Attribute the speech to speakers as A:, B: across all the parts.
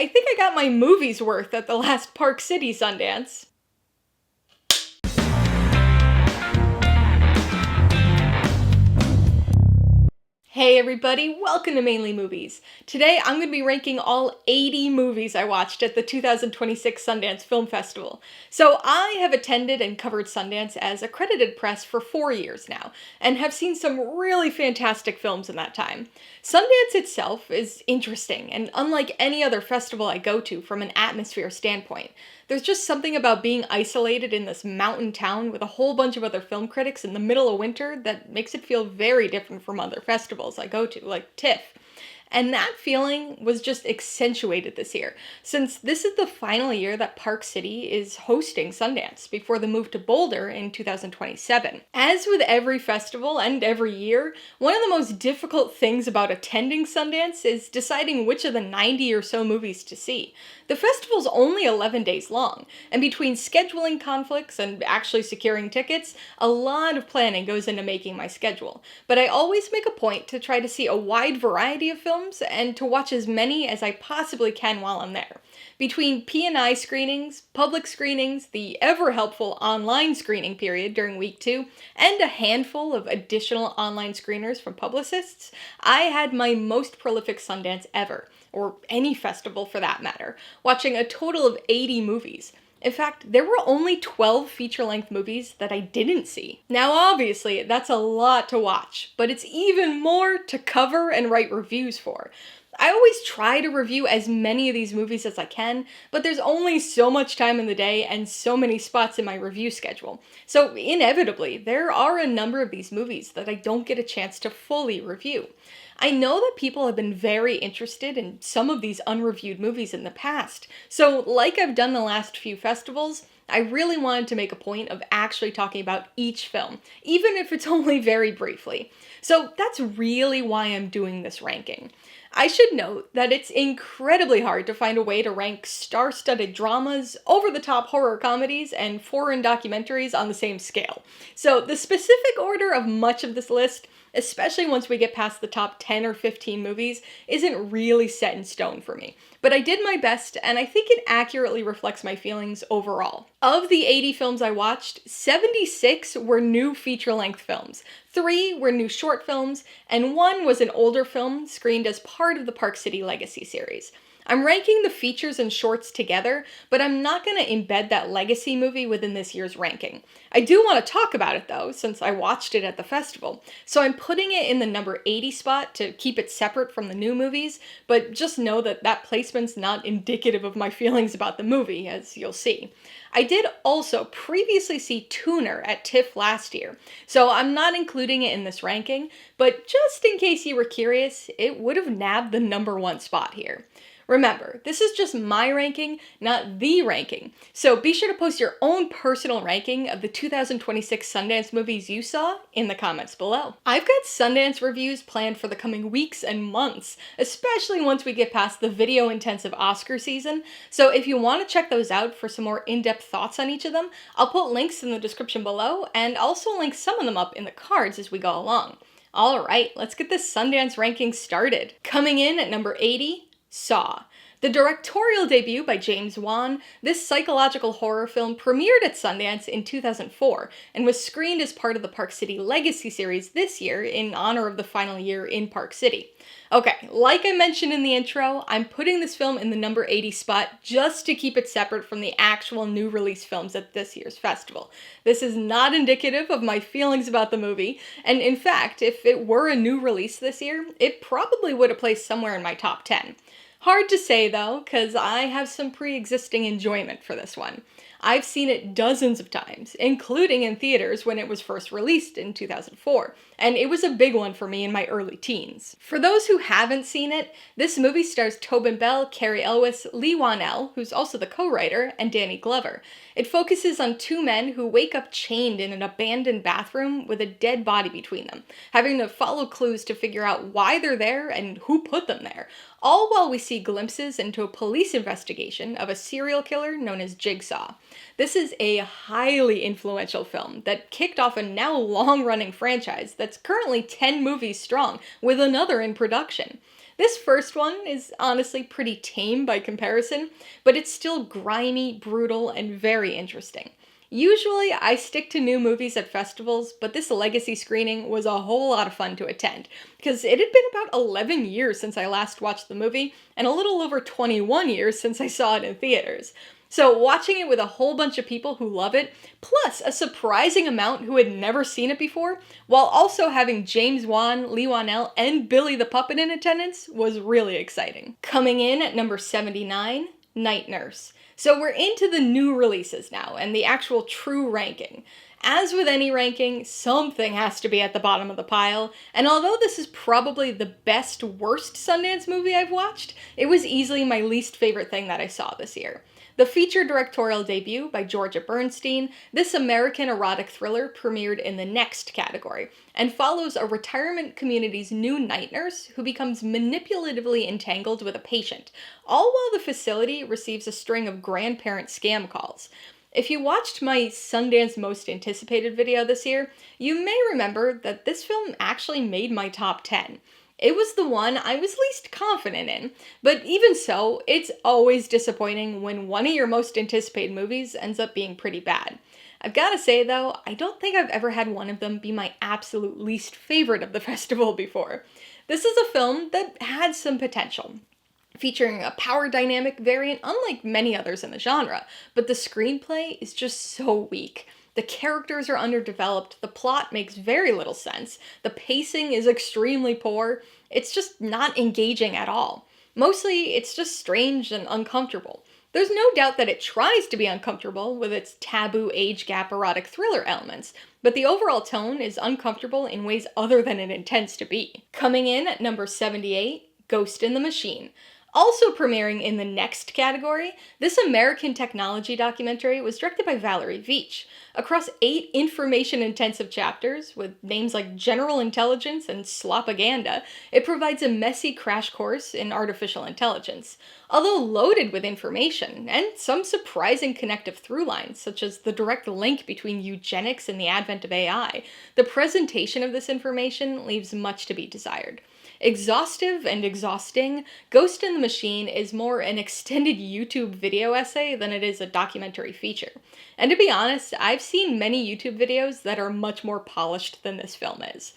A: I think I got my movie's worth at the last Park City Sundance. Hey everybody, welcome to Mainly Movies. Today I'm going to be ranking all 80 movies I watched at the 2026 Sundance Film Festival. So I have attended and covered Sundance as accredited press for 4 years now, and have seen some really fantastic films in that time. Sundance itself is interesting, and unlike any other festival I go to from an atmosphere standpoint. There's just something about being isolated in this mountain town with a whole bunch of other film critics in the middle of winter that makes it feel very different from other festivals I go to, like TIFF. And that feeling was just accentuated this year, since this is the final year that Park City is hosting Sundance before the move to Boulder in 2027. As with every festival and every year, one of the most difficult things about attending Sundance is deciding which of the 90 or so movies to see. The festival's only 11 days long, and between scheduling conflicts and actually securing tickets, a lot of planning goes into making my schedule. But I always make a point to try to see a wide variety of films and to watch as many as I possibly can while I'm there. Between P&I screenings, public screenings, the ever-helpful online screening period during week 2, and a handful of additional online screeners from publicists, I had my most prolific Sundance ever, or any festival for that matter, watching a total of 80 movies. In fact, there were only 12 feature-length movies that I didn't see. Now obviously, that's a lot to watch, but it's even more to cover and write reviews for. I always try to review as many of these movies as I can, but there's only so much time in the day and so many spots in my review schedule. So inevitably, there are a number of these movies that I don't get a chance to fully review. I know that people have been very interested in some of these unreviewed movies in the past, so like I've done the last few festivals, I really wanted to make a point of actually talking about each film, even if it's only very briefly. So that's really why I'm doing this ranking. I should note that it's incredibly hard to find a way to rank star-studded dramas, over-the-top horror comedies, and foreign documentaries on the same scale. So the specific order of much of this list, especially once we get past the top 10 or 15 movies, isn't really set in stone for me. But I did my best, and I think it accurately reflects my feelings overall. Of the 80 films I watched, 76 were new feature-length films, 3 were new short films, and 1 was an older film screened as part of the Park City Legacy series. I'm ranking the features and shorts together, but I'm not going to embed that legacy movie within this year's ranking. I do want to talk about it though, since I watched it at the festival, so I'm putting it in the number 80 spot to keep it separate from the new movies, but just know that that placement's not indicative of my feelings about the movie, as you'll see. I did also previously see Tuner at TIFF last year, so I'm not including it in this ranking, but just in case you were curious, it would have nabbed the number 1 spot here. Remember, this is just my ranking, not the ranking, so be sure to post your own personal ranking of the 2026 Sundance movies you saw in the comments below. I've got Sundance reviews planned for the coming weeks and months, especially once we get past the video-intensive Oscar season, so if you want to check those out for some more in-depth thoughts on each of them, I'll put links in the description below, and also link some of them up in the cards as we go along. Alright, let's get this Sundance ranking started. Coming in at number 80, Saw. The directorial debut by James Wan, this psychological horror film premiered at Sundance in 2004 and was screened as part of the Park City Legacy series this year in honor of the final year in Park City. Okay, like I mentioned in the intro, I'm putting this film in the number 80 spot just to keep it separate from the actual new release films at this year's festival. This is not indicative of my feelings about the movie, and in fact, if it were a new release this year, it probably would have placed somewhere in my top 10. Hard to say though, because I have some pre-existing enjoyment for this one. I've seen it dozens of times, including in theaters when it was first released in 2004, and it was a big one for me in my early teens. For those who haven't seen it, this movie stars Tobin Bell, Cary Elwes, Lee Wanell, who's also the co-writer, and Danny Glover. It focuses on 2 men who wake up chained in an abandoned bathroom with a dead body between them, having to follow clues to figure out why they're there and who put them there, all while we see glimpses into a police investigation of a serial killer known as Jigsaw. This is a highly influential film that kicked off a now long-running franchise that's currently 10 movies strong, with another in production. This first one is honestly pretty tame by comparison, but it's still grimy, brutal, and very interesting. Usually, I stick to new movies at festivals, but this legacy screening was a whole lot of fun to attend, because it had been about 11 years since I last watched the movie, and a little over 21 years since I saw it in theaters. So watching it with a whole bunch of people who love it, plus a surprising amount who had never seen it before, while also having James Wan, Lee Wan-el, and Billy the Puppet in attendance, was really exciting. Coming in at number 79, Night Nurse. So we're into the new releases now, and the actual true ranking. As with any ranking, something has to be at the bottom of the pile, and although this is probably the best worst Sundance movie I've watched, it was easily my least favorite thing that I saw this year. The feature directorial debut by Georgia Bernstein, this American erotic thriller premiered in the Next category, and follows a retirement community's new night nurse who becomes manipulatively entangled with a patient, all while the facility receives a string of grandparent scam calls. If you watched my Sundance Most Anticipated video this year, you may remember that this film actually made my top 10. It was the one I was least confident in, but even so, it's always disappointing when one of your most anticipated movies ends up being pretty bad. I've gotta say though, I don't think I've ever had one of them be my absolute least favorite of the festival before. This is a film that had some potential, featuring a power dynamic variant unlike many others in the genre, but the screenplay is just so weak. The characters are underdeveloped, the plot makes very little sense, the pacing is extremely poor, it's just not engaging at all. Mostly, it's just strange and uncomfortable. There's no doubt that it tries to be uncomfortable with its taboo age gap erotic thriller elements, but the overall tone is uncomfortable in ways other than it intends to be. Coming in at number 78, Ghost in the Machine. Also premiering in the Next category, this American technology documentary was directed by Valerie Veach. Across 8 information-intensive chapters, with names like General Intelligence and Slopaganda, it provides a messy crash course in artificial intelligence. Although loaded with information, and some surprising connective through lines, such as the direct link between eugenics and the advent of AI, the presentation of this information leaves much to be desired. Exhaustive and exhausting, Ghost in the Machine is more an extended YouTube video essay than it is a documentary feature. And to be honest, I've seen many YouTube videos that are much more polished than this film is.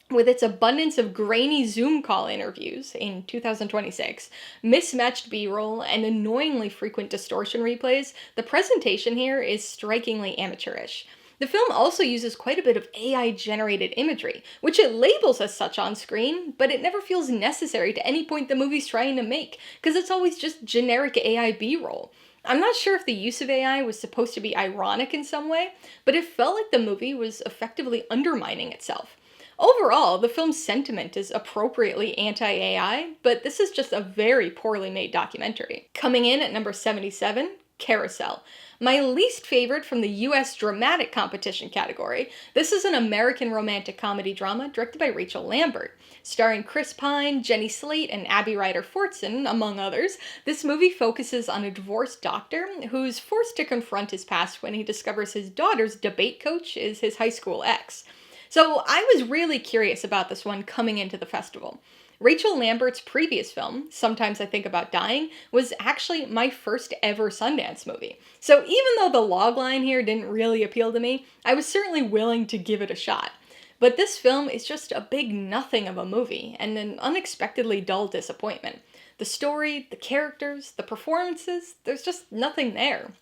A: With its abundance of grainy Zoom call interviews in 2026, mismatched B-roll, and annoyingly frequent distortion replays, the presentation here is strikingly amateurish. The film also uses quite a bit of AI-generated imagery, which it labels as such on screen, but it never feels necessary to any point the movie's trying to make, because it's always just generic AI B-roll. I'm not sure if the use of AI was supposed to be ironic in some way, but it felt like the movie was effectively undermining itself. Overall, the film's sentiment is appropriately anti-AI, but this is just a very poorly made documentary. Coming in at number 77, Carousel. My least favorite from the US Dramatic Competition category, this is an American romantic comedy drama directed by Rachel Lambert. Starring Chris Pine, Jenny Slate, and Abby Ryder Fortson, among others, this movie focuses on a divorced doctor who's forced to confront his past when he discovers his daughter's debate coach is his high school ex. So I was really curious about this one coming into the festival. Rachel Lambert's previous film, Sometimes I Think About Dying, was actually my first ever Sundance movie. So even though the logline here didn't really appeal to me, I was certainly willing to give it a shot. But this film is just a big nothing of a movie, and an unexpectedly dull disappointment. The story, the characters, the performances, there's just nothing there.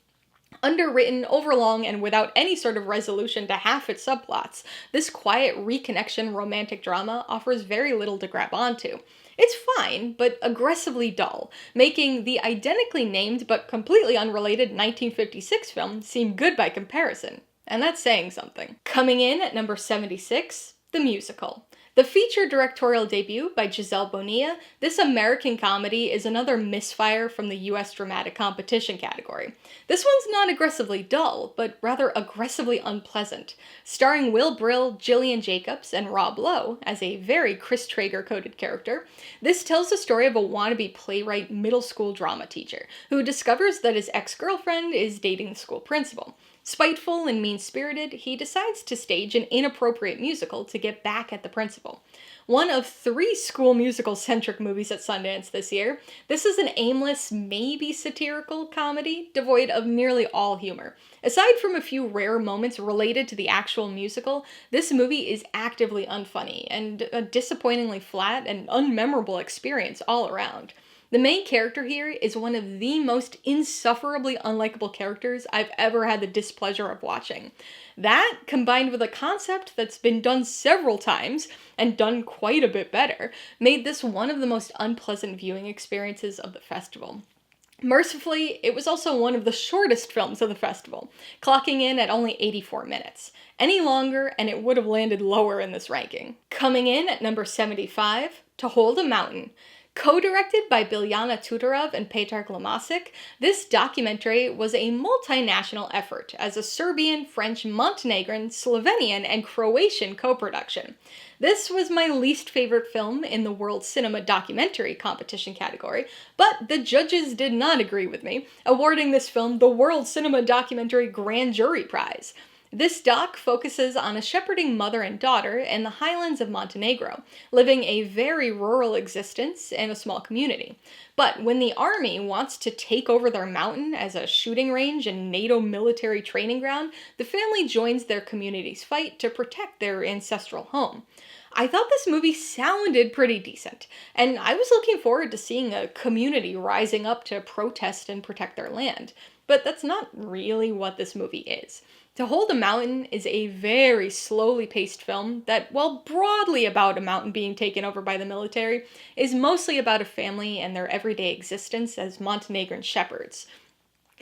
A: Underwritten, overlong, and without any sort of resolution to half its subplots, this quiet reconnection romantic drama offers very little to grab onto. It's fine, but aggressively dull, making the identically named but completely unrelated 1956 film seem good by comparison. And that's saying something. Coming in at number 76, The Musical. The feature directorial debut by Giselle Bonilla, this American comedy is another misfire from the US Dramatic Competition category. This one's not aggressively dull, but rather aggressively unpleasant. Starring Will Brill, Gillian Jacobs, and Rob Lowe as a very Chris Traeger-coded character, this tells the story of a wannabe playwright middle school drama teacher who discovers that his ex-girlfriend is dating the school principal. Spiteful and mean-spirited, he decides to stage an inappropriate musical to get back at the principal. One of 3 school musical-centric movies at Sundance this year, this is an aimless, maybe satirical comedy devoid of nearly all humor. Aside from a few rare moments related to the actual musical, this movie is actively unfunny and a disappointingly flat and unmemorable experience all around. The main character here is one of the most insufferably unlikable characters I've ever had the displeasure of watching. That, combined with a concept that's been done several times, and done quite a bit better, made this one of the most unpleasant viewing experiences of the festival. Mercifully, it was also one of the shortest films of the festival, clocking in at only 84 minutes. Any longer, and it would have landed lower in this ranking. Coming in at number 75, To Hold a Mountain. Co-directed by Biljana Tudorov and Petar Glamasic, this documentary was a multinational effort as a Serbian, French, Montenegrin, Slovenian, and Croatian co-production. This was my least favorite film in the World Cinema Documentary Competition category, but the judges did not agree with me, awarding this film the World Cinema Documentary Grand Jury Prize. This doc focuses on a shepherding mother and daughter in the highlands of Montenegro, living a very rural existence in a small community. But when the army wants to take over their mountain as a shooting range and NATO military training ground, the family joins their community's fight to protect their ancestral home. I thought this movie sounded pretty decent, and I was looking forward to seeing a community rising up to protest and protect their land. But that's not really what this movie is. To Hold a Mountain is a very slowly paced film that, while broadly about a mountain being taken over by the military, is mostly about a family and their everyday existence as Montenegrin shepherds.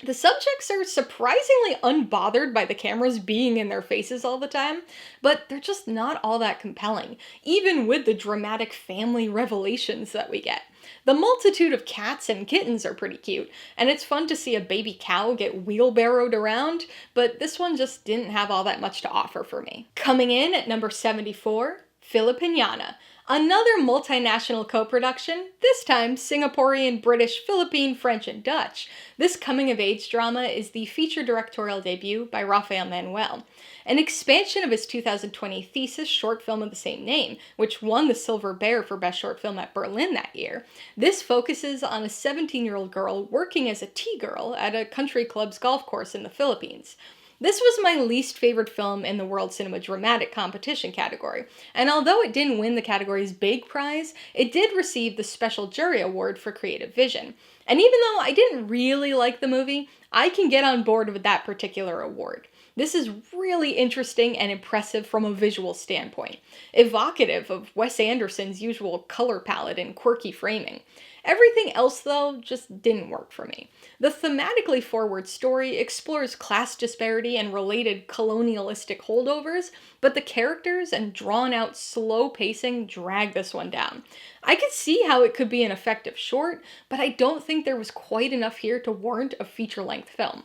A: The subjects are surprisingly unbothered by the cameras being in their faces all the time, but they're just not all that compelling, even with the dramatic family revelations that we get. The multitude of cats and kittens are pretty cute, and it's fun to see a baby cow get wheelbarrowed around, but this one just didn't have all that much to offer for me. Coming in at number 74, Filipiñana. Another multinational co-production, this time Singaporean, British, Philippine, French, and Dutch. This coming-of-age drama is the feature directorial debut by Rafael Manuel, an expansion of his 2020 thesis short film of the same name, which won the Silver Bear for Best Short Film at Berlin that year. This focuses on a 17-year-old girl working as a tea girl at a country club's golf course in the Philippines. This was my least favorite film in the World Cinema Dramatic Competition category, and although it didn't win the category's big prize, it did receive the Special Jury Award for Creative Vision. And even though I didn't really like the movie, I can get on board with that particular award. This is really interesting and impressive from a visual standpoint, evocative of Wes Anderson's usual color palette and quirky framing. Everything else, though, just didn't work for me. The thematically forward story explores class disparity and related colonialistic holdovers, but the characters and drawn-out slow pacing drag this one down. I could see how it could be an effective short, but I don't think there was quite enough here to warrant a feature-length film.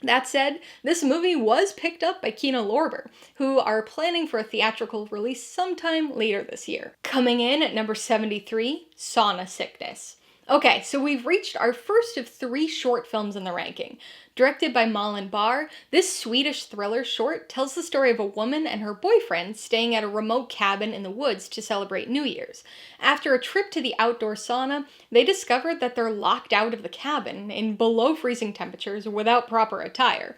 A: That said, this movie was picked up by Kino Lorber, who are planning for a theatrical release sometime later this year. Coming in at number 73, Sauna Sickness. Okay, so we've reached our first of 3 short films in the ranking. Directed by Malin Bar, this Swedish thriller short tells the story of a woman and her boyfriend staying at a remote cabin in the woods to celebrate New Year's. After a trip to the outdoor sauna, they discovered that they're locked out of the cabin in below freezing temperatures without proper attire.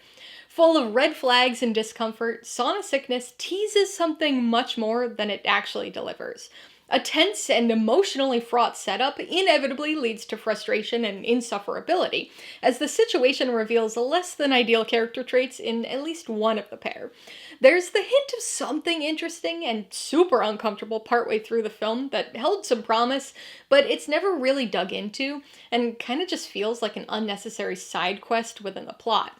A: Full of red flags and discomfort, Sauna Sickness teases something much more than it actually delivers. A tense and emotionally fraught setup inevitably leads to frustration and insufferability, as the situation reveals less than ideal character traits in at least one of the pair. There's the hint of something interesting and super uncomfortable partway through the film that held some promise, but it's never really dug into, and kind of just feels like an unnecessary side quest within the plot.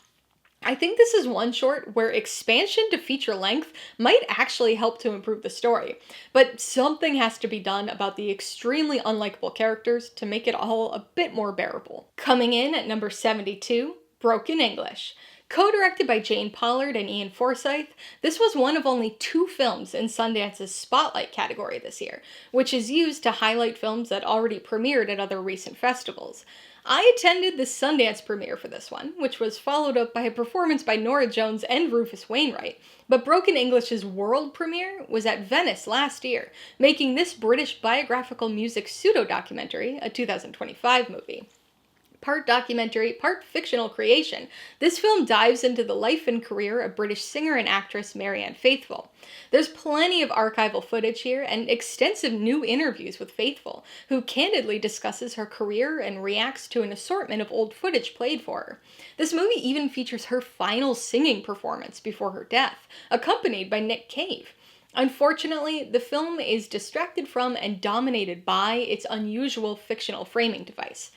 A: I think this is one short where expansion to feature length might actually help to improve the story, but something has to be done about the extremely unlikable characters to make it all a bit more bearable. Coming in at number 72, Broken English. Co-directed by Jane Pollard and Ian Forsyth, this was one of only 2 films in Sundance's Spotlight category this year, which is used to highlight films that already premiered at other recent festivals. I attended the Sundance premiere for this one, which was followed up by a performance by Norah Jones and Rufus Wainwright, but Broken English's world premiere was at Venice last year, making this British biographical music pseudo-documentary a 2025 movie. Part documentary, part fictional creation, this film dives into the life and career of British singer and actress Marianne Faithfull. There's plenty of archival footage here and extensive new interviews with Faithfull, who candidly discusses her career and reacts to an assortment of old footage played for her. This movie even features her final singing performance before her death, accompanied by Nick Cave. Unfortunately, the film is distracted from and dominated by its unusual fictional framing device.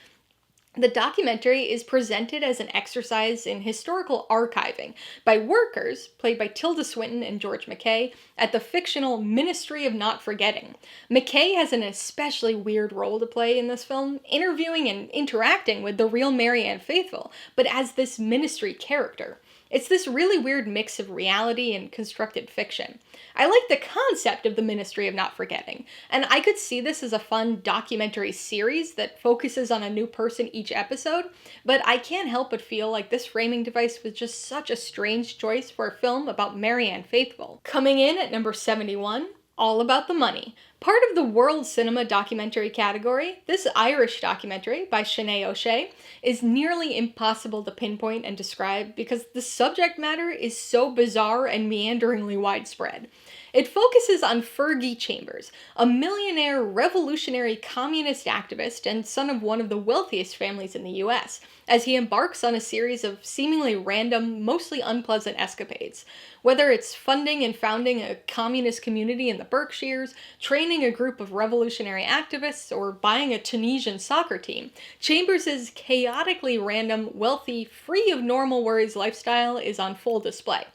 A: The documentary is presented as an exercise in historical archiving by workers, played by Tilda Swinton and George McKay, at the fictional Ministry of Not Forgetting. McKay has an especially weird role to play in this film, interviewing and interacting with the real Marianne Faithfull, but as this ministry character. It's this really weird mix of reality and constructed fiction. I like the concept of the Ministry of Not Forgetting, and I could see this as a fun documentary series that focuses on a new person each episode, but I can't help but feel like this framing device was just such a strange choice for a film about Marianne Faithfull. Coming in at number 71, All About the Money. Part of the world cinema documentary category, this Irish documentary by Sinead O'Shea is nearly impossible to pinpoint and describe because the subject matter is so bizarre and meanderingly widespread. It focuses on Fergie Chambers, a millionaire revolutionary communist activist and son of one of the wealthiest families in the US, as he embarks on a series of seemingly random, mostly unpleasant escapades. Whether it's funding and founding a communist community in the Berkshires, training a group of revolutionary activists, or buying a Tunisian soccer team, Chambers' chaotically random, wealthy, free of normal worries lifestyle is on full display.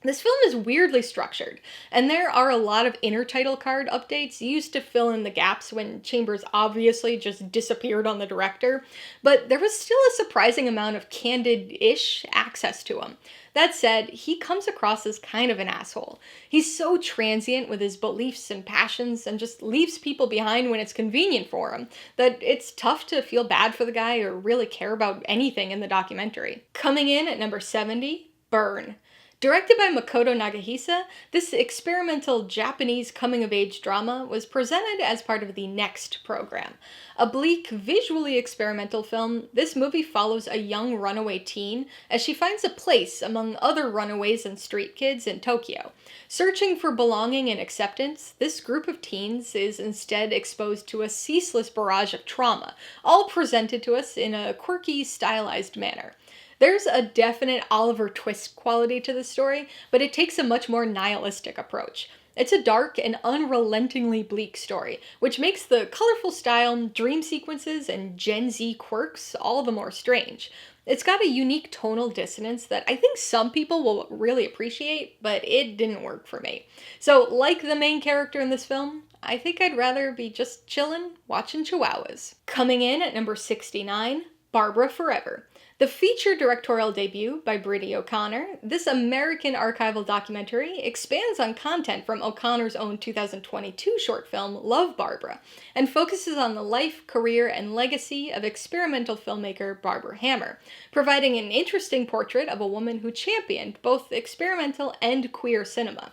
A: This film is weirdly structured, and there are a lot of intertitle card updates used to fill in the gaps when Chambers obviously just disappeared on the director, but there was still a surprising amount of candid-ish access to him. That said, he comes across as kind of an asshole. He's so transient with his beliefs and passions and just leaves people behind when it's convenient for him that it's tough to feel bad for the guy or really care about anything in the documentary. Coming in at number 70, Burn. Directed by Makoto Nagahisa, this experimental Japanese coming-of-age drama was presented as part of the Next program. A bleak, visually experimental film, this movie follows a young runaway teen as she finds a place among other runaways and street kids in Tokyo. Searching for belonging and acceptance, this group of teens is instead exposed to a ceaseless barrage of trauma, all presented to us in a quirky, stylized manner. There's a definite Oliver Twist quality to the story, but it takes a much more nihilistic approach. It's a dark and unrelentingly bleak story, which makes the colorful style, dream sequences, and Gen Z quirks all the more strange. It's got a unique tonal dissonance that I think some people will really appreciate, but it didn't work for me. So, like the main character in this film, I think I'd rather be just chillin', watching chihuahuas. Coming in at number 69, Barbara Forever. The feature directorial debut by Birdie O'Connor, this American archival documentary expands on content from O'Connor's own 2022 short film, Love, Barbara, and focuses on the life, career, and legacy of experimental filmmaker Barbara Hammer, providing an interesting portrait of a woman who championed both experimental and queer cinema.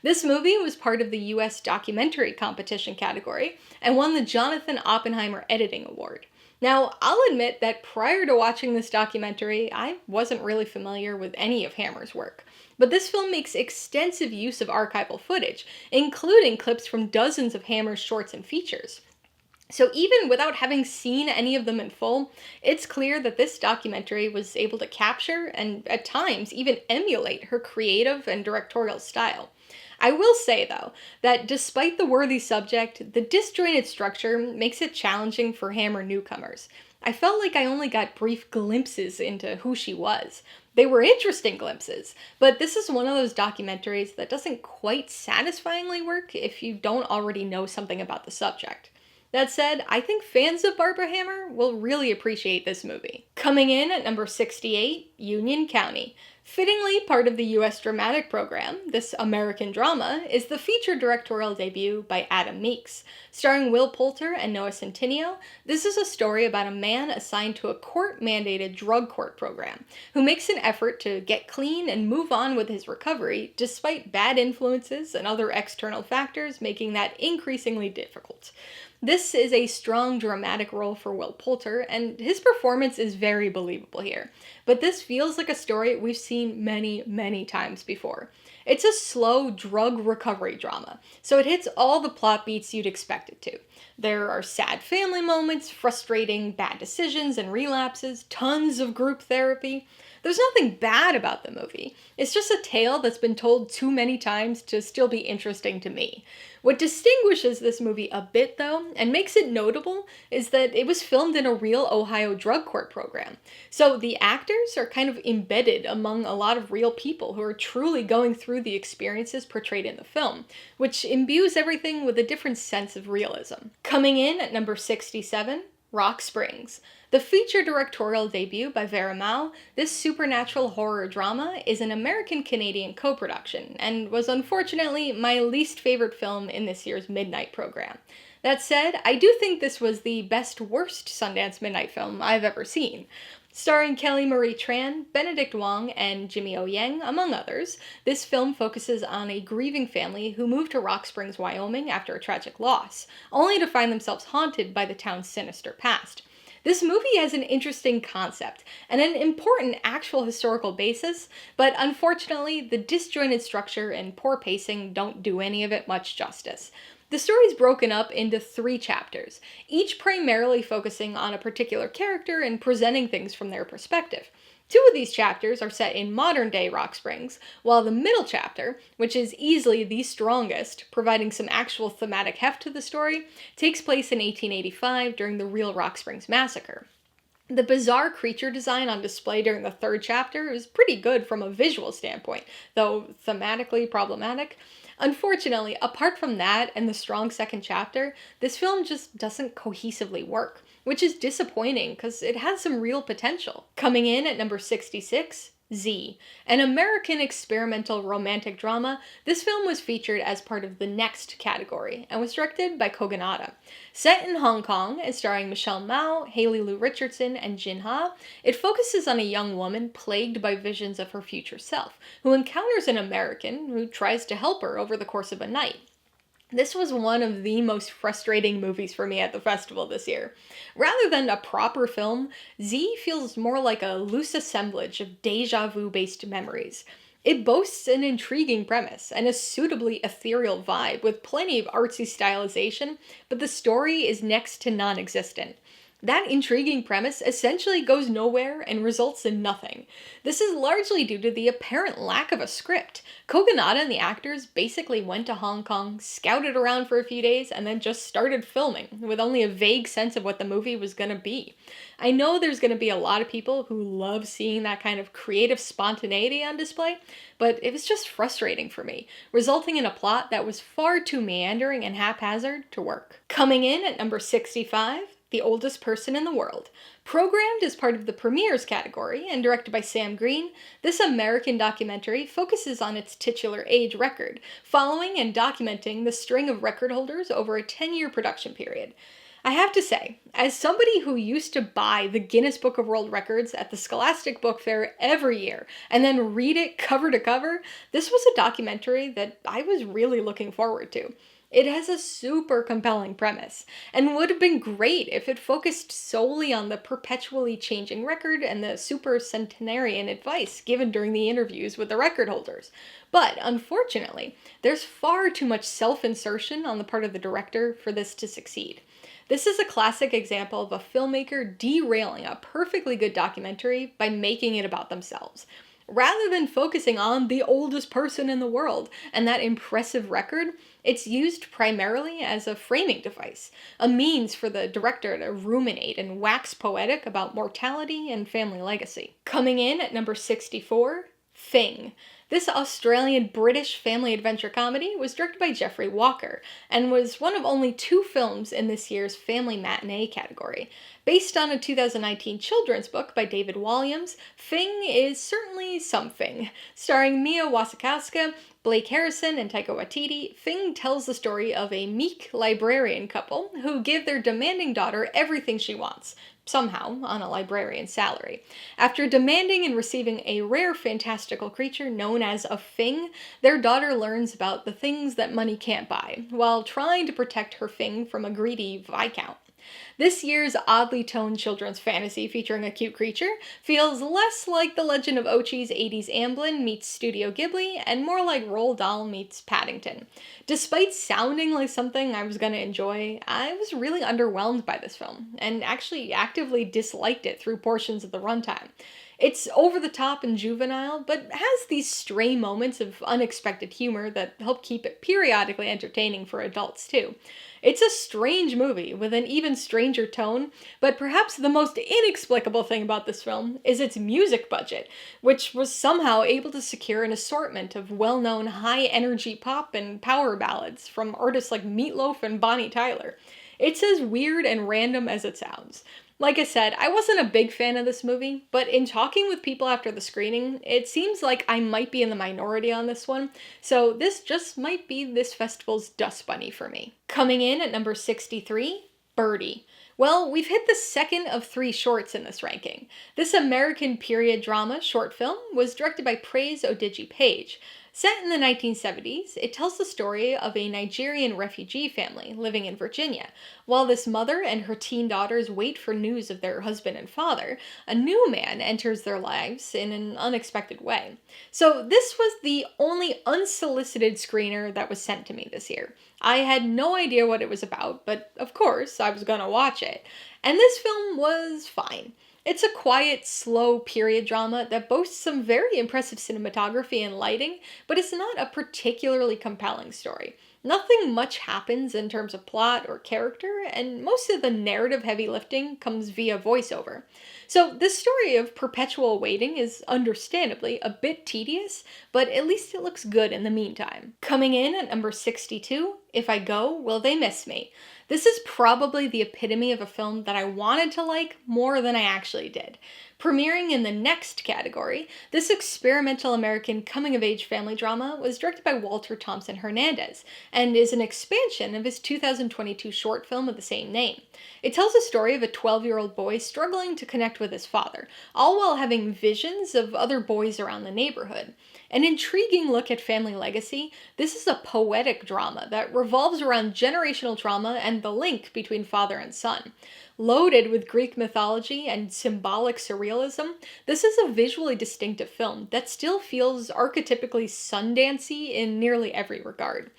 A: This movie was part of the U.S. documentary competition category and won the Jonathan Oppenheimer Editing Award. Now, I'll admit that prior to watching this documentary, I wasn't really familiar with any of Hammer's work. But this film makes extensive use of archival footage, including clips from dozens of Hammer's shorts and features. So even without having seen any of them in full, it's clear that this documentary was able to capture and, at times, even emulate her creative and directorial style. I will say, though, that despite the worthy subject, the disjointed structure makes it challenging for Hammer newcomers. I felt like I only got brief glimpses into who she was. They were interesting glimpses, but this is one of those documentaries that doesn't quite satisfyingly work if you don't already know something about the subject. That said, I think fans of Barbara Hammer will really appreciate this movie. Coming in at number 68, Union County. Fittingly part of the US dramatic program, this American drama is the feature directorial debut by Adam Meeks. Starring Will Poulter and Noah Centineo, this is a story about a man assigned to a court-mandated drug court program, who makes an effort to get clean and move on with his recovery, despite bad influences and other external factors making that increasingly difficult. This is a strong dramatic role for Will Poulter, and his performance is very believable here. But this feels like a story we've seen many, many times before. It's a slow drug recovery drama, so it hits all the plot beats you'd expect it to. There are sad family moments, frustrating bad decisions and relapses, tons of group therapy. There's nothing bad about the movie. It's just a tale that's been told too many times to still be interesting to me. What distinguishes this movie a bit, though, and makes it notable, is that it was filmed in a real Ohio drug court program. So the actors are kind of embedded among a lot of real people who are truly going through the experiences portrayed in the film, which imbues everything with a different sense of realism. Coming in at number 67, Rock Springs. The feature directorial debut by Vera Mao, this supernatural horror drama is an American-Canadian co-production, and was unfortunately my least favorite film in this year's Midnight program. That said, I do think this was the best-worst Sundance Midnight film I've ever seen. Starring Kelly Marie Tran, Benedict Wong, and Jimmy O. Yang, among others, this film focuses on a grieving family who moved to Rock Springs, Wyoming after a tragic loss, only to find themselves haunted by the town's sinister past. This movie has an interesting concept and an important actual historical basis, but unfortunately, the disjointed structure and poor pacing don't do any of it much justice. The story's broken up into 3 chapters, each primarily focusing on a particular character and presenting things from their perspective. 2 of these chapters are set in modern-day Rock Springs, while the middle chapter, which is easily the strongest, providing some actual thematic heft to the story, takes place in 1885 during the real Rock Springs massacre. The bizarre creature design on display during the 3rd chapter is pretty good from a visual standpoint, though thematically problematic. Unfortunately, apart from that and the strong 2nd chapter, this film just doesn't cohesively work, which is disappointing because it has some real potential. Coming in at number 66, Z. An American experimental romantic drama, this film was featured as part of the Next category and was directed by Kogonada. Set in Hong Kong and starring Michelle Mao, Haley Lu Richardson, and Jin Ha, it focuses on a young woman plagued by visions of her future self, who encounters an American who tries to help her over the course of a night. This was one of the most frustrating movies for me at the festival this year. Rather than a proper film, Z feels more like a loose assemblage of deja vu-based memories. It boasts an intriguing premise and a suitably ethereal vibe with plenty of artsy stylization, but the story is next to non-existent. That intriguing premise essentially goes nowhere and results in nothing. This is largely due to the apparent lack of a script. Kogonada and the actors basically went to Hong Kong, scouted around for a few days, and then just started filming, with only a vague sense of what the movie was gonna be. I know there's gonna be a lot of people who love seeing that kind of creative spontaneity on display, but it was just frustrating for me, resulting in a plot that was far too meandering and haphazard to work. Coming in at number 65, The Oldest Person in the World. Programmed as part of the Premieres category and directed by Sam Green, this American documentary focuses on its titular age record, following and documenting the string of record holders over a 10-year production period. I have to say, as somebody who used to buy the Guinness Book of World Records at the Scholastic Book Fair every year and then read it cover to cover, this was a documentary that I was really looking forward to. It has a super compelling premise, and would have been great if it focused solely on the perpetually changing record and the super centenarian advice given during the interviews with the record holders. But, unfortunately, there's far too much self-insertion on the part of the director for this to succeed. This is a classic example of a filmmaker derailing a perfectly good documentary by making it about themselves. Rather than focusing on the oldest person in the world and that impressive record, it's used primarily as a framing device, a means for the director to ruminate and wax poetic about mortality and family legacy. Coming in at number 64, Fing. This Australian-British family adventure comedy was directed by Jeffrey Walker and was one of only 2 films in this year's Family Matinee category. Based on a 2019 children's book by David Walliams, Fing is certainly something. Starring Mia Wasikowska, Blake Harrison, and Taika Waititi, Fing tells the story of a meek librarian couple who give their demanding daughter everything she wants, somehow on a librarian's salary. After demanding and receiving a rare fantastical creature known as a Fing, their daughter learns about the things that money can't buy, while trying to protect her Fing from a greedy Viscount. This year's oddly toned children's fantasy featuring a cute creature feels less like The Legend of Ochi's 80s Amblin meets Studio Ghibli and more like Roald Dahl meets Paddington. Despite sounding like something I was going to enjoy, I was really underwhelmed by this film and actually actively disliked it through portions of the runtime. It's over the top and juvenile, but has these stray moments of unexpected humor that help keep it periodically entertaining for adults too. It's a strange movie with an even stranger tone, but perhaps the most inexplicable thing about this film is its music budget, which was somehow able to secure an assortment of well-known high-energy pop and power ballads from artists like Meatloaf and Bonnie Tyler. It's as weird and random as it sounds. Like I said, I wasn't a big fan of this movie, but in talking with people after the screening, it seems like I might be in the minority on this one, so this just might be this festival's dust bunny for me. Coming in at number 63, Birdie. Well, we've hit the second of 3 shorts in this ranking. This American period drama short film was directed by Praise Odeh Page. Set in the 1970s, it tells the story of a Nigerian refugee family living in Virginia. While this mother and her teen daughters wait for news of their husband and father, a new man enters their lives in an unexpected way. So this was the only unsolicited screener that was sent to me this year. I had no idea what it was about, but of course I was gonna watch it. And this film was fine. It's a quiet, slow period drama that boasts some very impressive cinematography and lighting, but it's not a particularly compelling story. Nothing much happens in terms of plot or character, and most of the narrative heavy lifting comes via voiceover. So this story of perpetual waiting is understandably a bit tedious, but at least it looks good in the meantime. Coming in at number 62, If I Go, Will They Miss Me? This is probably the epitome of a film that I wanted to like more than I actually did. Premiering in the next category, this experimental American coming-of-age family drama was directed by Walter Thompson Hernandez and is an expansion of his 2022 short film of the same name. It tells the story of a 12-year-old boy struggling to connect with his father, all while having visions of other boys around the neighborhood. An intriguing look at family legacy, this is a poetic drama that revolves around generational trauma and the link between father and son. Loaded with Greek mythology and symbolic surrealism, this is a visually distinctive film that still feels archetypically Sundancey in nearly every regard.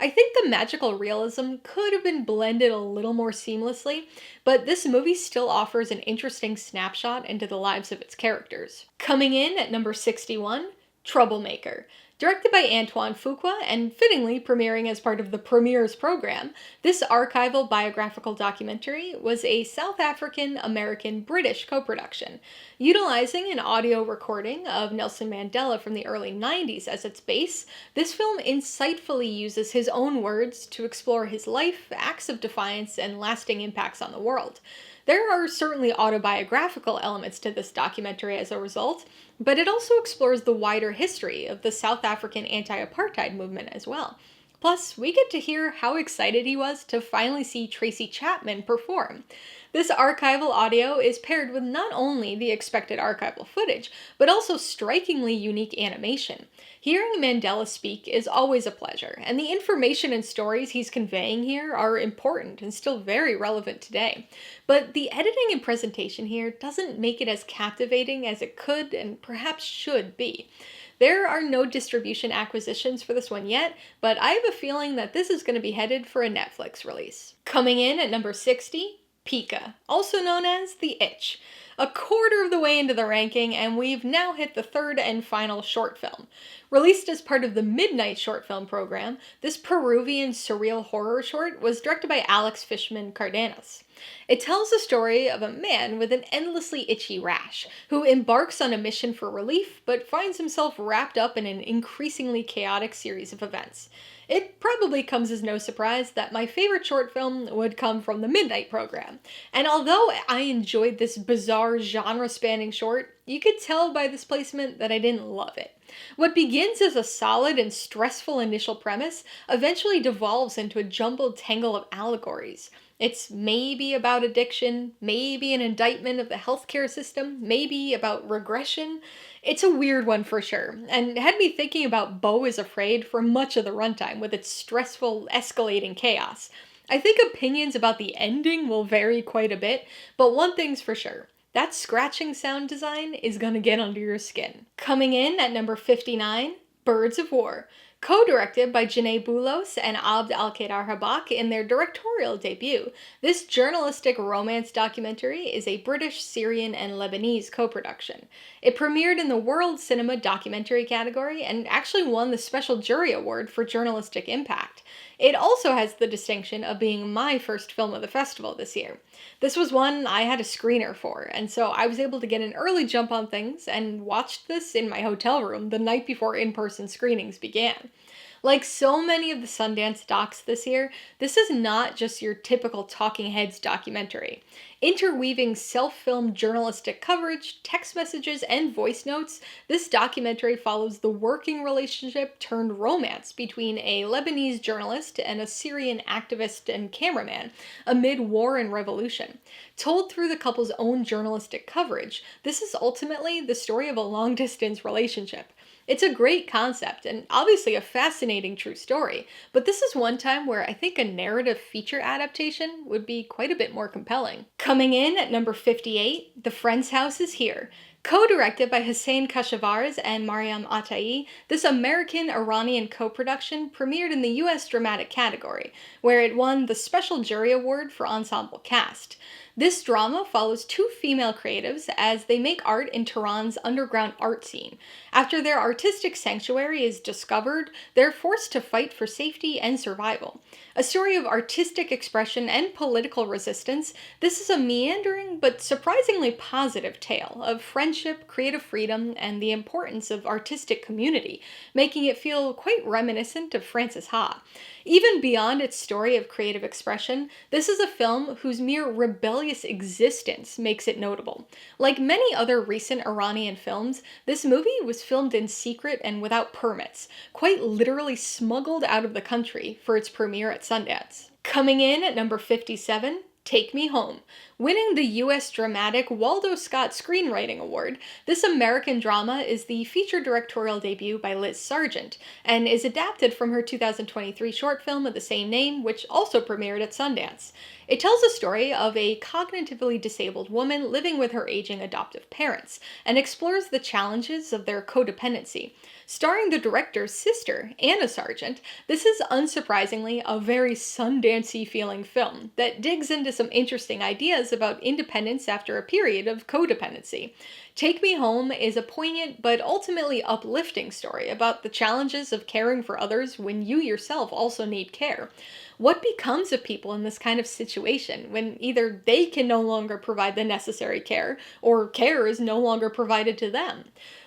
A: I think the magical realism could have been blended a little more seamlessly, but this movie still offers an interesting snapshot into the lives of its characters. Coming in at number 61, Troublemaker. Directed by Antoine Fuqua and fittingly premiering as part of the Premieres program, this archival biographical documentary was a South African-American-British co-production. Utilizing an audio recording of Nelson Mandela from the early 90s as its base, this film insightfully uses his own words to explore his life, acts of defiance, and lasting impacts on the world. There are certainly autobiographical elements to this documentary as a result, but it also explores the wider history of the South African anti-apartheid movement as well. Plus, we get to hear how excited he was to finally see Tracy Chapman perform. This archival audio is paired with not only the expected archival footage, but also strikingly unique animation. Hearing Mandela speak is always a pleasure, and the information and stories he's conveying here are important and still very relevant today. But the editing and presentation here doesn't make it as captivating as it could and perhaps should be. There are no distribution acquisitions for this one yet, but I have a feeling that this is going to be headed for a Netflix release. Coming in at number 60, PIKA, also known as The Itch. A quarter of the way into the ranking, and we've now hit the third and final short film. Released as part of the Midnight Short Film program, this Peruvian surreal horror short was directed by Alex Fishman Cardenas. It tells the story of a man with an endlessly itchy rash who embarks on a mission for relief but finds himself wrapped up in an increasingly chaotic series of events. It probably comes as no surprise that my favorite short film would come from the Midnight Program. And although I enjoyed this bizarre genre-spanning short, you could tell by this placement that I didn't love it. What begins as a solid and stressful initial premise eventually devolves into a jumbled tangle of allegories. It's maybe about addiction, maybe an indictment of the healthcare system, maybe about regression. It's a weird one for sure, and had me thinking about Beau is Afraid for much of the runtime with its stressful, escalating chaos. I think opinions about the ending will vary quite a bit, but one thing's for sure. That scratching sound design is gonna get under your skin. Coming in at number 59, Birds of War. Co-directed by Janae Boulos and Abd Al-Qaedar Habak in their directorial debut, this journalistic romance documentary is a British, Syrian, and Lebanese co-production. It premiered in the World Cinema Documentary category and actually won the Special Jury Award for Journalistic Impact. It also has the distinction of being my first film of the festival this year. This was one I had a screener for, and so I was able to get an early jump on things and watched this in my hotel room the night before in-person screenings began. Like so many of the Sundance docs this year, this is not just your typical talking heads documentary. Interweaving self-filmed journalistic coverage, text messages, and voice notes, this documentary follows the working relationship turned romance between a Lebanese journalist and a Syrian activist and cameraman amid war and revolution. Told through the couple's own journalistic coverage, this is ultimately the story of a long-distance relationship. It's a great concept, and obviously a fascinating true story, but this is one time where I think a narrative feature adaptation would be quite a bit more compelling. Coming in at number 58, The Friend's House is Here. Co-directed by Hussein Kashavars and Mariam Atai, this American-Iranian co-production premiered in the US Dramatic category, where it won the Special Jury Award for Ensemble Cast. This drama follows two female creatives as they make art in Tehran's underground art scene. After their artistic sanctuary is discovered, they're forced to fight for safety and survival. A story of artistic expression and political resistance, this is a meandering but surprisingly positive tale of friendship, creative freedom, and the importance of artistic community, making it feel quite reminiscent of Frances Ha. Even beyond its story of creative expression, this is a film whose mere rebellious existence makes it notable. Like many other recent Iranian films, this movie was filmed in secret and without permits, quite literally smuggled out of the country for its premiere at Sundance. Coming in at number 57, Take Me Home. Winning the U.S. Dramatic Waldo Scott Screenwriting Award, this American drama is the feature directorial debut by Liz Sargent, and is adapted from her 2023 short film of the same name, which also premiered at Sundance. It tells the story of a cognitively disabled woman living with her aging adoptive parents, and explores the challenges of their codependency. Starring the director's sister, Anna Sargent, this is unsurprisingly a very Sundance-y feeling film that digs into some interesting ideas about independence after a period of codependency. Take Me Home is a poignant but ultimately uplifting story about the challenges of caring for others when you yourself also need care. What becomes of people in this kind of situation when either they can no longer provide the necessary care, or care is no longer provided to them?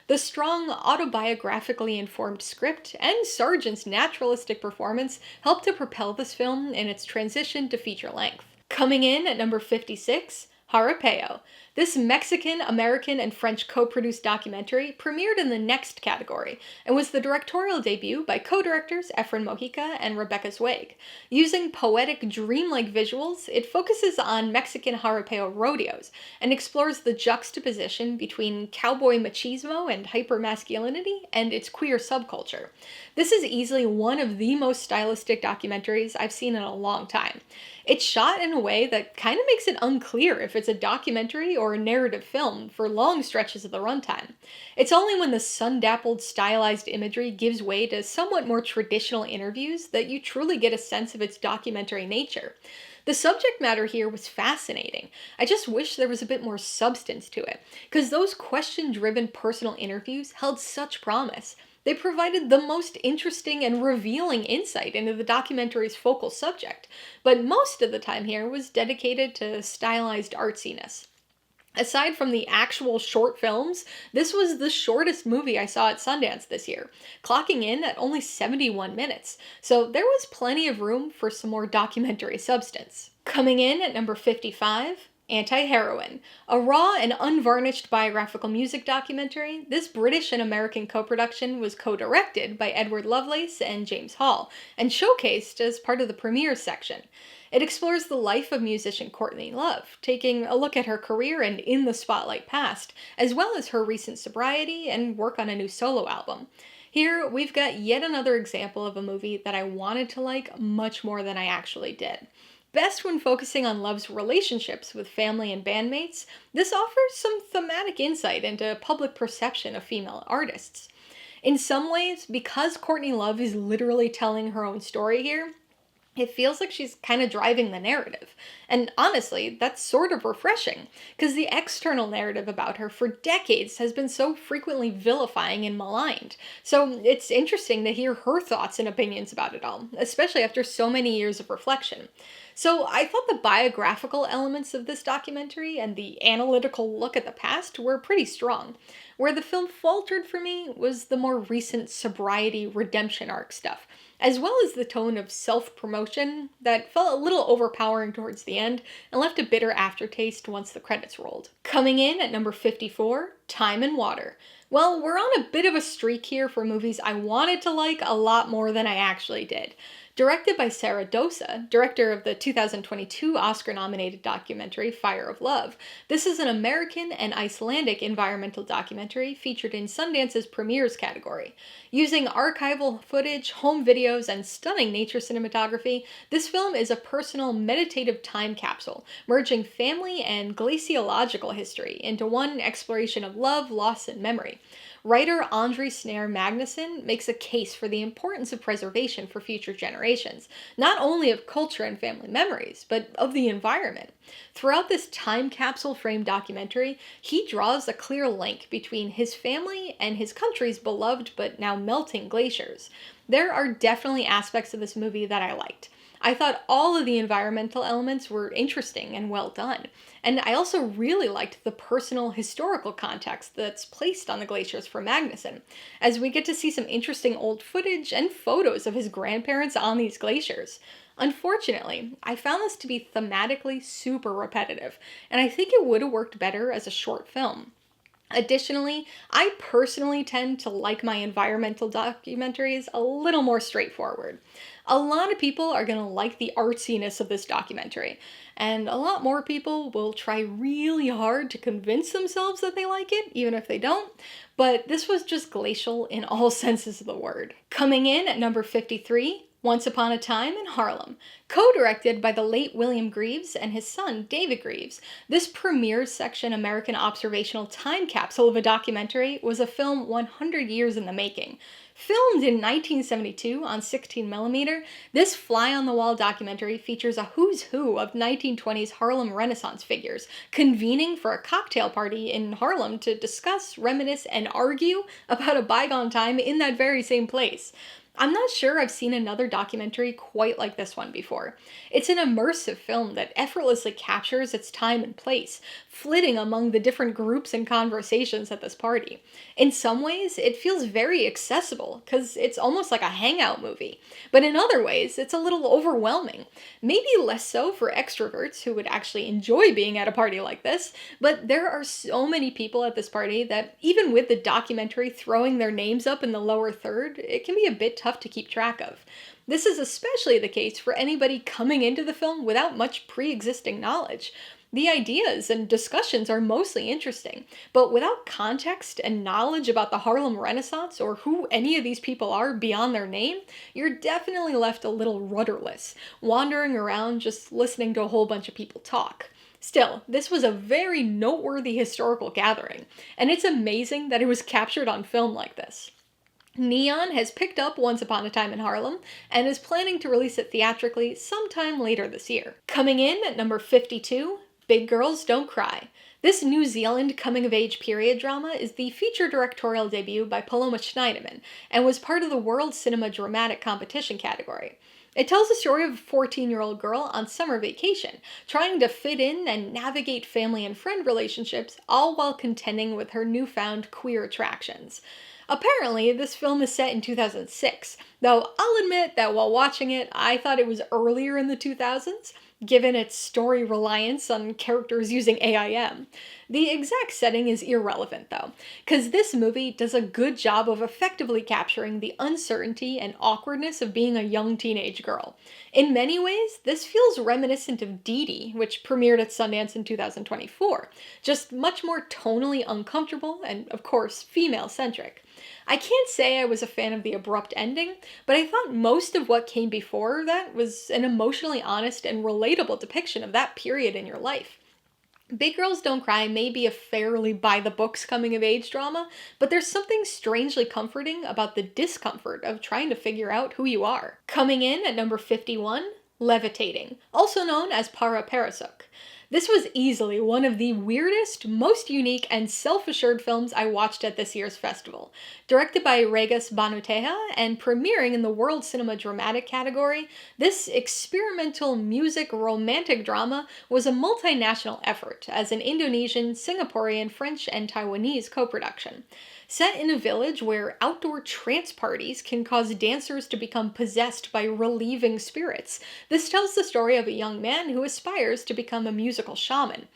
A: The strong, autobiographically informed script and Sargent's naturalistic performance helped to propel this film in its transition to feature length. Coming in at number 56, Jaripeo. This Mexican, American, and French co-produced documentary premiered in the Next category, and was the directorial debut by co-directors Efren Mojica and Rebecca Zweig. Using poetic, dreamlike visuals, it focuses on Mexican Jaripeo rodeos, and explores the juxtaposition between cowboy machismo and hypermasculinity and its queer subculture. This is easily one of the most stylistic documentaries I've seen in a long time. It's shot in a way that kind of makes it unclear if it's a documentary or a narrative film for long stretches of the runtime. It's only when the sun-dappled stylized imagery gives way to somewhat more traditional interviews that you truly get a sense of its documentary nature. The subject matter here was fascinating. I just wish there was a bit more substance to it, because those question-driven personal interviews held such promise. They provided the most interesting and revealing insight into the documentary's focal subject, but most of the time here was dedicated to stylized artsiness. Aside from the actual short films, this was the shortest movie I saw at Sundance this year, clocking in at only 71 minutes, so there was plenty of room for some more documentary substance. Coming in at number 55, Antiheroine. A raw and unvarnished biographical music documentary, this British and American co-production was co-directed by Edward Lovelace and James Hall, and showcased as part of the premieres section. It explores the life of musician Courtney Love, taking a look at her career and in the spotlight past, as well as her recent sobriety and work on a new solo album. Here, we've got yet another example of a movie that I wanted to like much more than I actually did. Best when focusing on Love's relationships with family and bandmates, this offers some thematic insight into public perception of female artists. In some ways, because Courtney Love is literally telling her own story here, it feels like she's kind of driving the narrative. And honestly, that's sort of refreshing, because the external narrative about her for decades has been so frequently vilifying and maligned. So it's interesting to hear her thoughts and opinions about it all, especially after so many years of reflection. So I thought the biographical elements of this documentary and the analytical look at the past were pretty strong. Where the film faltered for me was the more recent sobriety redemption arc stuff, as well as the tone of self-promotion that felt a little overpowering towards the end and left a bitter aftertaste once the credits rolled. Coming in at number 54, Time and Water. Well, we're on a bit of a streak here for movies I wanted to like a lot more than I actually did. Directed by Sarah Dosa, director of the 2022 Oscar-nominated documentary Fire of Love, this is an American and Icelandic environmental documentary featured in Sundance's premieres category. Using archival footage, home videos, and stunning nature cinematography, this film is a personal meditative time capsule, merging family and glaciological history into one exploration of love, loss, and memory. Writer Andri Snare Magnusson makes a case for the importance of preservation for future generations, not only of culture and family memories, but of the environment. Throughout this time capsule framed documentary, he draws a clear link between his family and his country's beloved but now melting glaciers. There are definitely aspects of this movie that I liked. I thought all of the environmental elements were interesting and well done. And I also really liked the personal historical context that's placed on the glaciers for Magnusson, as we get to see some interesting old footage and photos of his grandparents on these glaciers. Unfortunately, I found this to be thematically super repetitive, and I think it would have worked better as a short film. Additionally, I personally tend to like my environmental documentaries a little more straightforward. A lot of people are going to like the artsiness of this documentary, and a lot more people will try really hard to convince themselves that they like it, even if they don't, but this was just glacial in all senses of the word. Coming in at number 53, Once Upon a Time in Harlem. Co-directed by the late William Greaves and his son, David Greaves, this premieres section American observational time capsule of a documentary was a film 100 years in the making. Filmed in 1972 on 16mm, this fly-on-the-wall documentary features a who's who of 1920s Harlem Renaissance figures convening for a cocktail party in Harlem to discuss, reminisce, and argue about a bygone time in that very same place. I'm not sure I've seen another documentary quite like this one before. It's an immersive film that effortlessly captures its time and place, flitting among the different groups and conversations at this party. In some ways, it feels very accessible, because it's almost like a hangout movie. But in other ways, it's a little overwhelming. Maybe less so for extroverts who would actually enjoy being at a party like this, but there are so many people at this party that even with the documentary throwing their names up in the lower third, it can be a bit tough to keep track of. This is especially the case for anybody coming into the film without much pre-existing knowledge. The ideas and discussions are mostly interesting, but without context and knowledge about the Harlem Renaissance or who any of these people are beyond their name, you're definitely left a little rudderless, wandering around just listening to a whole bunch of people talk. Still, this was a very noteworthy historical gathering, and it's amazing that it was captured on film like this. Neon has picked up Once Upon a Time in Harlem and is planning to release it theatrically sometime later this year. Coming in at number 52, Big Girls Don't Cry. This New Zealand coming-of-age period drama is the feature directorial debut by Paloma Schneiderman and was part of the World Cinema Dramatic Competition category. It tells the story of a 14-year-old girl on summer vacation, trying to fit in and navigate family and friend relationships, all while contending with her newfound queer attractions. Apparently, this film is set in 2006, though I'll admit that while watching it, I thought it was earlier in the 2000s, given its story reliance on characters using AIM. The exact setting is irrelevant, though, because this movie does a good job of effectively capturing the uncertainty and awkwardness of being a young teenage girl. In many ways, this feels reminiscent of Dee Dee, which premiered at Sundance in 2024, just much more tonally uncomfortable and, of course, female-centric. I can't say I was a fan of the abrupt ending, but I thought most of what came before that was an emotionally honest and relatable depiction of that period in your life. Big Girls Don't Cry may be a fairly by-the-books coming-of-age drama, but there's something strangely comforting about the discomfort of trying to figure out who you are. Coming in at number 51, Levitating, also known as Para Parasuk. This was easily one of the weirdest, most unique, and self-assured films I watched at this year's festival. Directed by Regis Banuteja and premiering in the World Cinema Dramatic category, this experimental music romantic drama was a multinational effort as an Indonesian, Singaporean, French, and Taiwanese co-production. Set in a village where outdoor trance parties can cause dancers to become possessed by relieving spirits, this tells the story of a young man who aspires to become a musical shaman.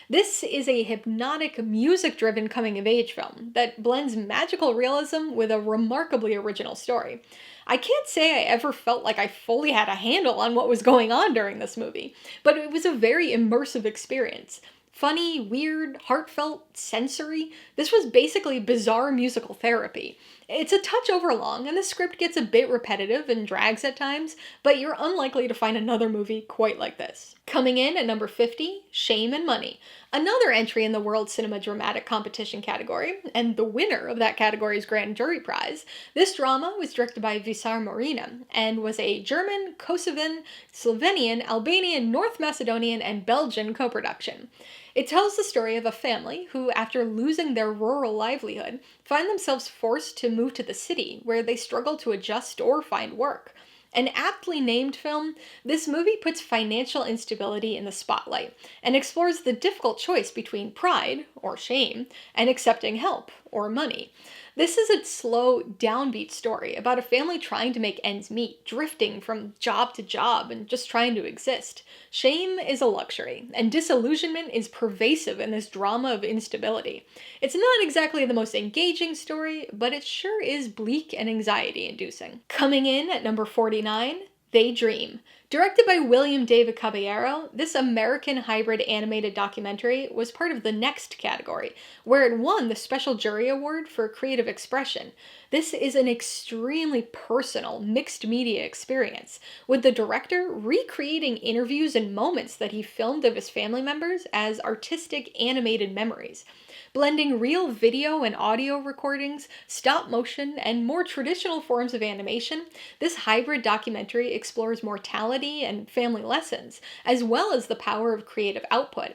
A: This is a hypnotic, music-driven coming-of-age film that blends magical realism with a remarkably original story. I can't say I ever felt like I fully had a handle on what was going on during this movie, but it was a very immersive experience. Funny, weird, heartfelt, sensory. This was basically bizarre musical therapy. It's a touch overlong, and the script gets a bit repetitive and drags at times, but you're unlikely to find another movie quite like this. Coming in at number 50, Shame and Money, another entry in the World Cinema Dramatic Competition category, and the winner of that category's grand jury prize. This drama was directed by Visar Morina, and was a German, Kosovan, Slovenian, Albanian, North Macedonian, and Belgian co-production. It tells the story of a family who, after losing their rural livelihood, find themselves forced to move to the city, where they struggle to adjust or find work. An aptly named film, this movie puts financial instability in the spotlight, and explores the difficult choice between pride, or shame, and accepting help, or money. This is a slow, downbeat story about a family trying to make ends meet, drifting from job to job, and just trying to exist. Shame is a luxury, and disillusionment is pervasive in this drama of instability. It's not exactly the most engaging story, but it sure is bleak and anxiety-inducing. Coming in at number 49, TheyDream. Directed by William David Caballero, this American hybrid animated documentary was part of the Next category, where it won the Special Jury Award for Creative Expression. This is an extremely personal, mixed media experience, with the director recreating interviews and moments that he filmed of his family members as artistic animated memories. Blending real video and audio recordings, stop motion, and more traditional forms of animation, this hybrid documentary explores mortality and family lessons, as well as the power of creative output.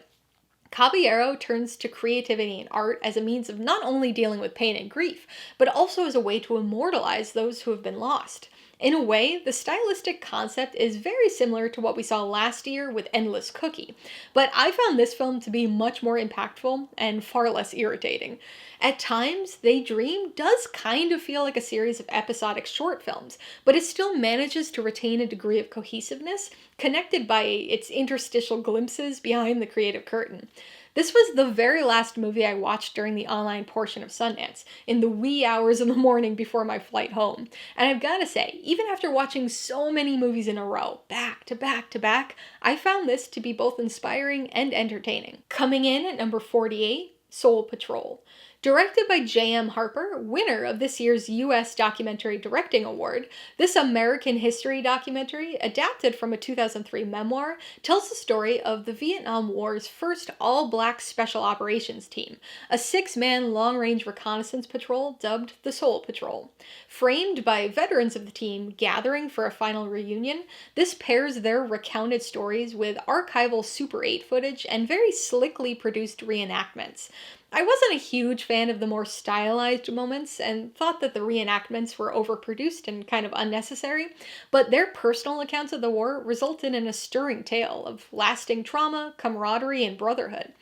A: Caballero turns to creativity and art as a means of not only dealing with pain and grief, but also as a way to immortalize those who have been lost. In a way, the stylistic concept is very similar to what we saw last year with Endless Cookie, but I found this film to be much more impactful and far less irritating. At times, TheyDream does kind of feel like a series of episodic short films, but it still manages to retain a degree of cohesiveness, connected by its interstitial glimpses behind the creative curtain. This was the very last movie I watched during the online portion of Sundance, in the wee hours of the morning before my flight home. And I've gotta say, even after watching so many movies in a row, back to back to back, I found this to be both inspiring and entertaining. Coming in at number 48, Soul Patrol. Directed by J.M. Harper, winner of this year's U.S. Documentary Directing Award, this American history documentary, adapted from a 2003 memoir, tells the story of the Vietnam War's first all-black special operations team, a 6-man long-range reconnaissance patrol dubbed the Soul Patrol. Framed by veterans of the team gathering for a final reunion, this pairs their recounted stories with archival Super 8 footage and very slickly produced reenactments. I wasn't a huge fan of the more stylized moments and thought that the reenactments were overproduced and kind of unnecessary, but their personal accounts of the war resulted in a stirring tale of lasting trauma, camaraderie, and brotherhood.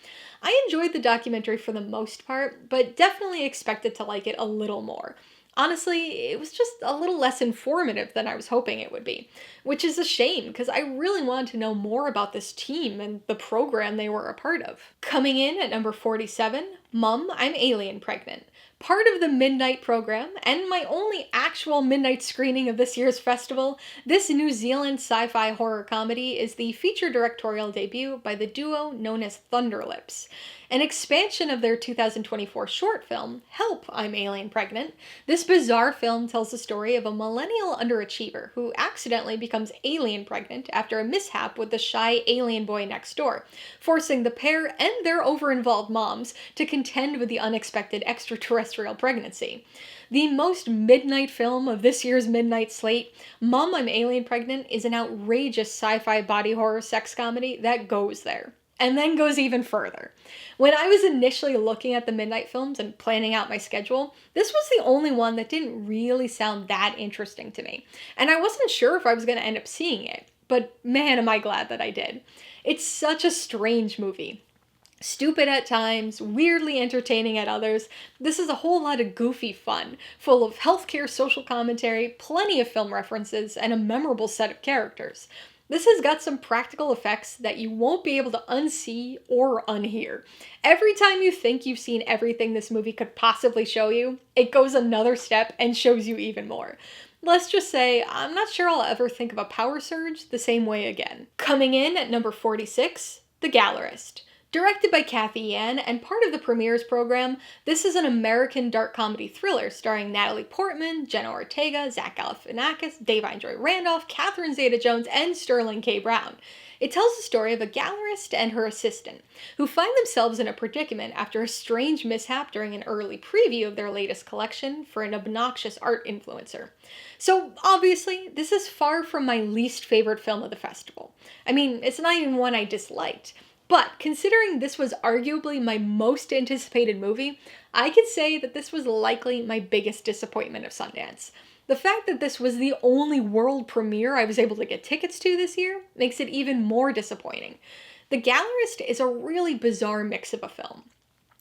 A: I enjoyed the documentary for the most part, but definitely expected to like it a little more. Honestly, it was just a little less informative than I was hoping it would be, which is a shame because I really wanted to know more about this team and the program they were a part of. Coming in at number 47, Mum, I'm Alien Pregnant. Part of the Midnight program, and my only actual midnight screening of this year's festival, this New Zealand sci-fi horror comedy is the feature directorial debut by the duo known as Thunderlips. An expansion of their 2024 short film, Help, I'm Alien Pregnant, this bizarre film tells the story of a millennial underachiever who accidentally becomes alien pregnant after a mishap with the shy alien boy next door, forcing the pair and their over-involved moms to contend with the unexpected extraterrestrial pregnancy. The most midnight film of this year's midnight slate, Mum, I'm Alien Pregnant is an outrageous sci-fi body horror sex comedy that goes there. And then goes even further. When I was initially looking at the midnight films and planning out my schedule, this was the only one that didn't really sound that interesting to me. And I wasn't sure if I was going to end up seeing it, but man, am I glad that I did. It's such a strange movie. Stupid at times, weirdly entertaining at others, this is a whole lot of goofy fun, full of healthcare social commentary, plenty of film references, and a memorable set of characters. This has got some practical effects that you won't be able to unsee or unhear. Every time you think you've seen everything this movie could possibly show you, it goes another step and shows you even more. Let's just say, I'm not sure I'll ever think of a power surge the same way again. Coming in at number 46, The Gallerist. Directed by Kathy Yan and part of the Premieres program, this is an American dark comedy thriller starring Natalie Portman, Jenna Ortega, Zach Galifianakis, Davine Joy Randolph, Catherine Zeta-Jones, and Sterling K. Brown. It tells the story of a gallerist and her assistant, who find themselves in a predicament after a strange mishap during an early preview of their latest collection for an obnoxious art influencer. So, obviously, this is far from my least favorite film of the festival. I mean, it's not even one I disliked. But considering this was arguably my most anticipated movie, I could say that this was likely my biggest disappointment of Sundance. The fact that this was the only world premiere I was able to get tickets to this year makes it even more disappointing. The Gallerist is a really bizarre mix of a film.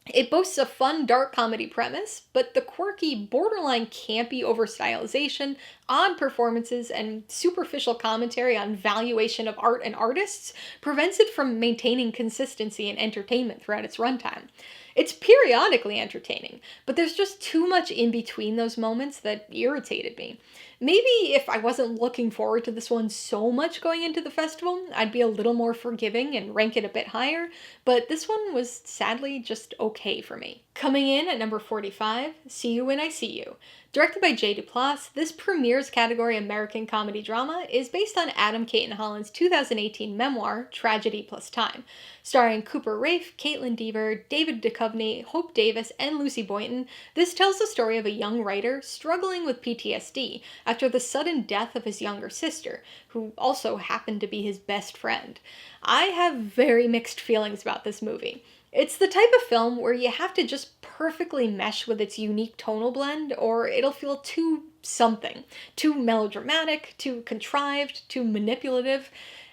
A: It boasts a fun dark comedy premise, but the quirky, borderline campy overstylization, odd performances, and superficial commentary on valuation of art and artists prevents it from maintaining consistency and entertainment throughout its runtime. It's periodically entertaining, but there's just too much in between those moments that irritated me. Maybe if I wasn't looking forward to this one so much going into the festival, I'd be a little more forgiving and rank it a bit higher, but this one was sadly just okay for me. Coming in at number 45, See You When I See You. Directed by Jay Duplass, this Premieres category American comedy drama is based on Adam Caton Holland's 2018 memoir, Tragedy Plus Time. Starring Cooper Raiff, Caitlin Dever, David Duchovny, Hope Davis, and Lucy Boynton, this tells the story of a young writer struggling with PTSD after the sudden death of his younger sister, who also happened to be his best friend. I have very mixed feelings about this movie. It's the type of film where you have to just perfectly mesh with its unique tonal blend, or it'll feel too something. Too melodramatic, too contrived, too manipulative.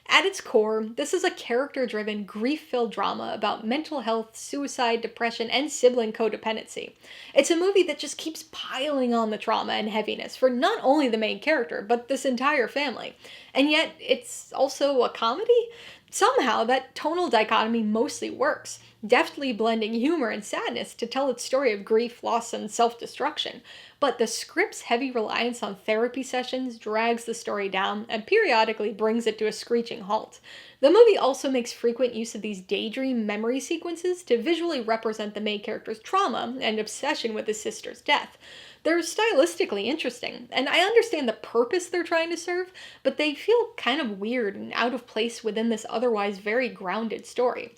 A: At its core, this is a character-driven, grief-filled drama about mental health, suicide, depression, and sibling codependency. It's a movie that just keeps piling on the trauma and heaviness for not only the main character, but this entire family. And yet, it's also a comedy? Somehow, that tonal dichotomy mostly works, deftly blending humor and sadness to tell its story of grief, loss, and self-destruction. But the script's heavy reliance on therapy sessions drags the story down and periodically brings it to a screeching halt. The movie also makes frequent use of these daydream memory sequences to visually represent the main character's trauma and obsession with his sister's death. They're stylistically interesting, and I understand the purpose they're trying to serve, but they feel kind of weird and out of place within this otherwise very grounded story.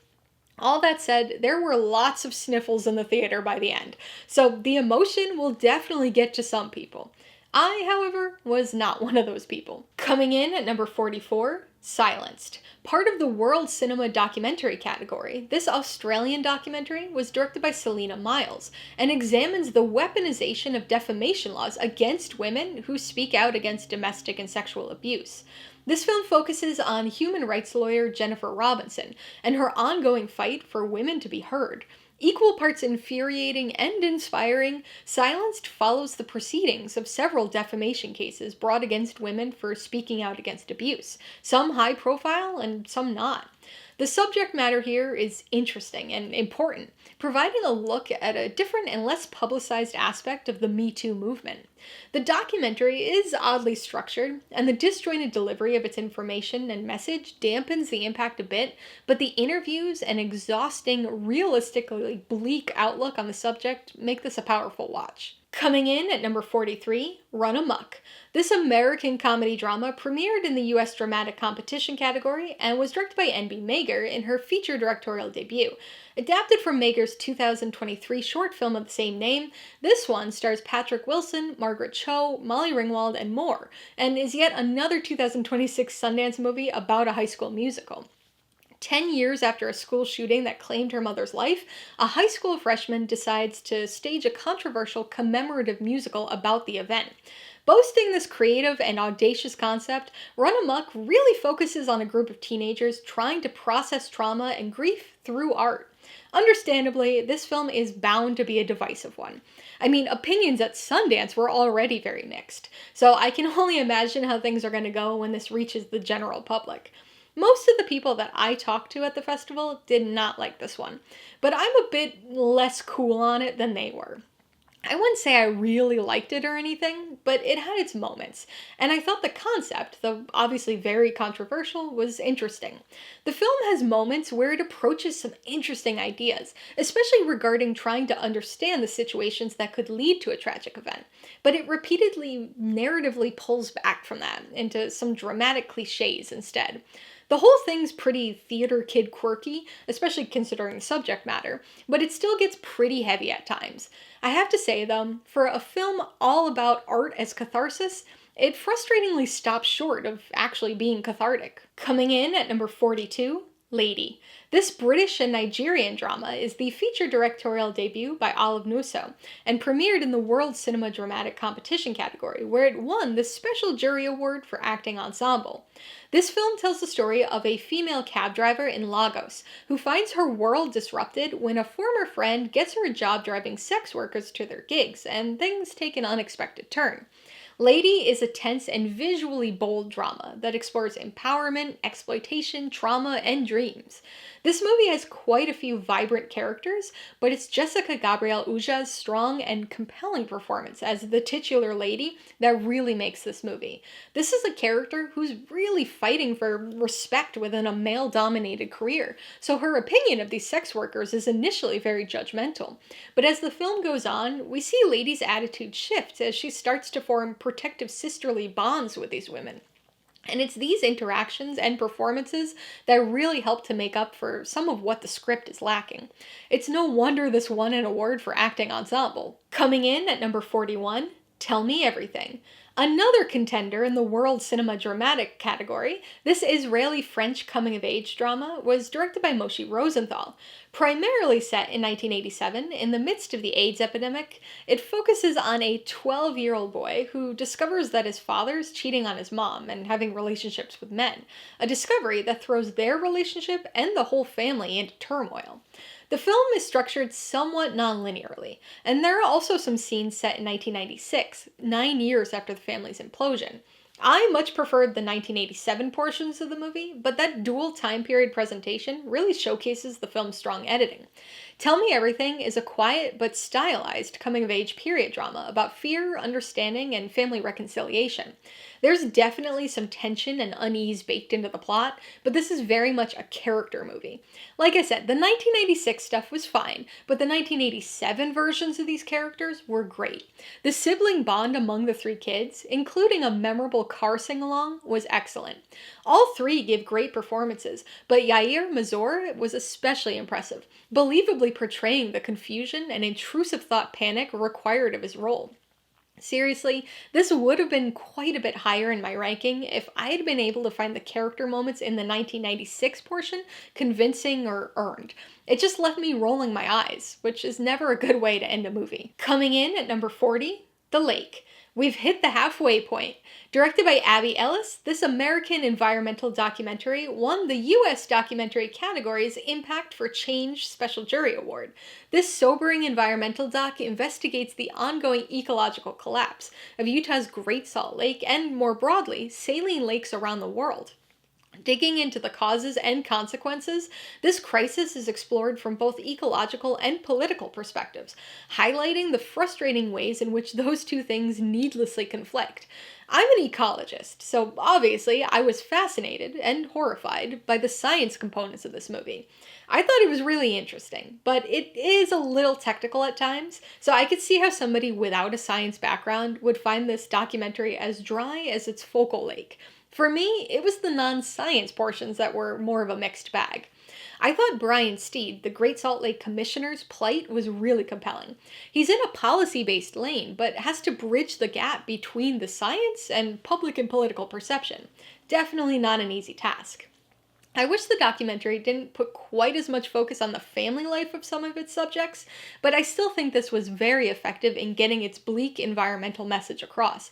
A: All that said, there were lots of sniffles in the theater by the end, so the emotion will definitely get to some people. I, however, was not one of those people. Coming in at number 44, Silenced. Part of the World Cinema Documentary category, this Australian documentary was directed by Selena Miles and examines the weaponization of defamation laws against women who speak out against domestic and sexual abuse. This film focuses on human rights lawyer Jennifer Robinson and her ongoing fight for women to be heard. Equal parts infuriating and inspiring, Silenced follows the proceedings of several defamation cases brought against women for speaking out against abuse, some high profile and some not. The subject matter here is interesting and important, providing a look at a different and less publicized aspect of the Me Too movement. The documentary is oddly structured, and the disjointed delivery of its information and message dampens the impact a bit, but the interviews and exhausting, realistically bleak outlook on the subject make this a powerful watch. Coming in at number 43, Run Amok. This American comedy drama premiered in the U.S. Dramatic Competition category and was directed by N.B. Mager in her feature directorial debut. Adapted from Mager's 2023 short film of the same name, this one stars Patrick Wilson, Margaret Cho, Molly Ringwald, and more, and is yet another 2026 Sundance movie about a high school musical. 10 years after a school shooting that claimed her mother's life, a high school freshman decides to stage a controversial commemorative musical about the event. Boasting this creative and audacious concept, Run Amok really focuses on a group of teenagers trying to process trauma and grief through art. Understandably, this film is bound to be a divisive one. I mean, opinions at Sundance were already very mixed, so I can only imagine how things are going to go when this reaches the general public. Most of the people that I talked to at the festival did not like this one, but I'm a bit less cool on it than they were. I wouldn't say I really liked it or anything, but it had its moments, and I thought the concept, though obviously very controversial, was interesting. The film has moments where it approaches some interesting ideas, especially regarding trying to understand the situations that could lead to a tragic event, but it repeatedly narratively pulls back from that into some dramatic cliches instead. The whole thing's pretty theater kid quirky, especially considering the subject matter, but it still gets pretty heavy at times. I have to say though, for a film all about art as catharsis, it frustratingly stops short of actually being cathartic. Coming in at number 42, Lady. This British and Nigerian drama is the feature directorial debut by Olive Nusso and premiered in the World Cinema Dramatic Competition category, where it won the Special Jury Award for Acting Ensemble. This film tells the story of a female cab driver in Lagos who finds her world disrupted when a former friend gets her a job driving sex workers to their gigs, and things take an unexpected turn. Lady is a tense and visually bold drama that explores empowerment, exploitation, trauma, and dreams. This movie has quite a few vibrant characters, but it's Jessica Gabriel Uja's strong and compelling performance as the titular lady that really makes this movie. This is a character who's really fighting for respect within a male-dominated career, so her opinion of these sex workers is initially very judgmental. But as the film goes on, we see Lady's attitude shift as she starts to form protective sisterly bonds with these women. And it's these interactions and performances that really help to make up for some of what the script is lacking. It's no wonder this won an award for acting ensemble. Coming in at number 41, Tell Me Everything. Another contender in the World Cinema Dramatic category, this Israeli-French coming-of-age drama was directed by Moshe Rosenthal. Primarily set in 1987, in the midst of the AIDS epidemic, it focuses on a 12-year-old boy who discovers that his father's cheating on his mom and having relationships with men, a discovery that throws their relationship and the whole family into turmoil. The film is structured somewhat non-linearly, and there are also some scenes set in 1996, 9 years after the family's implosion. I much preferred the 1987 portions of the movie, but that dual time period presentation really showcases the film's strong editing. Tell Me Everything is a quiet but stylized coming-of-age period drama about fear, understanding, and family reconciliation. There's definitely some tension and unease baked into the plot, but this is very much a character movie. Like I said, the 1986 stuff was fine, but the 1987 versions of these characters were great. The sibling bond among the three kids, including a memorable car sing-along, was excellent. All three give great performances, but Yair Mazur was especially impressive, believably portraying the confusion and intrusive thought panic required of his role. Seriously, this would have been quite a bit higher in my ranking if I had been able to find the character moments in the 1996 portion convincing or earned. It just left me rolling my eyes, which is never a good way to end a movie. Coming in at number 40, The Lake. We've hit the halfway point. Directed by Abby Ellis, this American environmental documentary won the U.S. documentary category's Impact for Change Special Jury Award. This sobering environmental doc investigates the ongoing ecological collapse of Utah's Great Salt Lake and, more broadly, saline lakes around the world. Digging into the causes and consequences, this crisis is explored from both ecological and political perspectives, highlighting the frustrating ways in which those two things needlessly conflict. I'm an ecologist, so obviously I was fascinated and horrified by the science components of this movie. I thought it was really interesting, but it is a little technical at times, so I could see how somebody without a science background would find this documentary as dry as its focal lake. For me, it was the non-science portions that were more of a mixed bag. I thought Brian Steed, the Great Salt Lake Commissioner's plight, was really compelling. He's in a policy-based lane, but has to bridge the gap between the science and public and political perception. Definitely not an easy task. I wish the documentary didn't put quite as much focus on the family life of some of its subjects, but I still think this was very effective in getting its bleak environmental message across.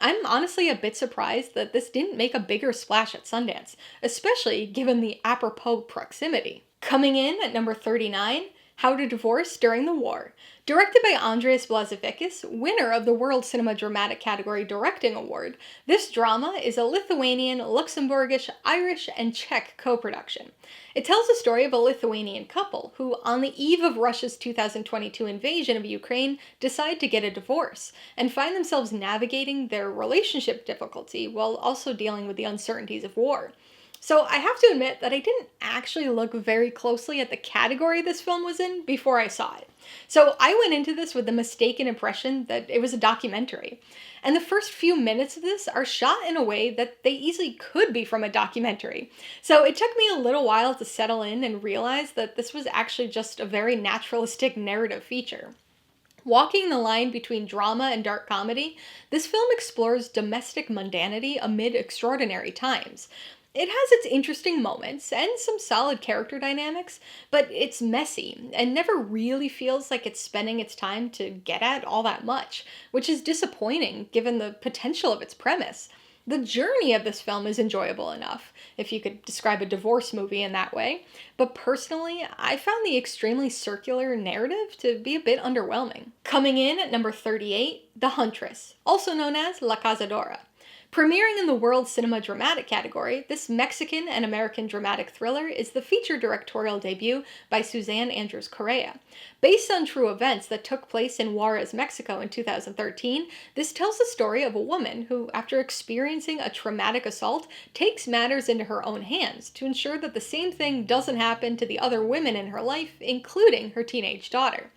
A: I'm honestly a bit surprised that this didn't make a bigger splash at Sundance, especially given the apropos proximity. Coming in at number 39, How to Divorce During the War. Directed by Andreas Blaževičius, winner of the World Cinema Dramatic Category Directing Award, this drama is a Lithuanian, Luxembourgish, Irish, and Czech co-production. It tells the story of a Lithuanian couple who, on the eve of Russia's 2022 invasion of Ukraine, decide to get a divorce and find themselves navigating their relationship difficulty while also dealing with the uncertainties of war. So I have to admit that I didn't actually look very closely at the category this film was in before I saw it. So I went into this with the mistaken impression that it was a documentary. And the first few minutes of this are shot in a way that they easily could be from a documentary. So it took me a little while to settle in and realize that this was actually just a very naturalistic narrative feature. Walking the line between drama and dark comedy, this film explores domestic mundanity amid extraordinary times. It has its interesting moments and some solid character dynamics, but it's messy and never really feels like it's spending its time to get at all that much, which is disappointing given the potential of its premise. The journey of this film is enjoyable enough, if you could describe a divorce movie in that way, but personally, I found the extremely circular narrative to be a bit underwhelming. Coming in at number 38, The Huntress, also known as La Cazadora. Premiering in the World Cinema Dramatic category, this Mexican and American dramatic thriller is the feature directorial debut by Suzanne Andrews Correa. Based on true events that took place in Juarez, Mexico in 2013, this tells the story of a woman who, after experiencing a traumatic assault, takes matters into her own hands to ensure that the same thing doesn't happen to the other women in her life, including her teenage daughter.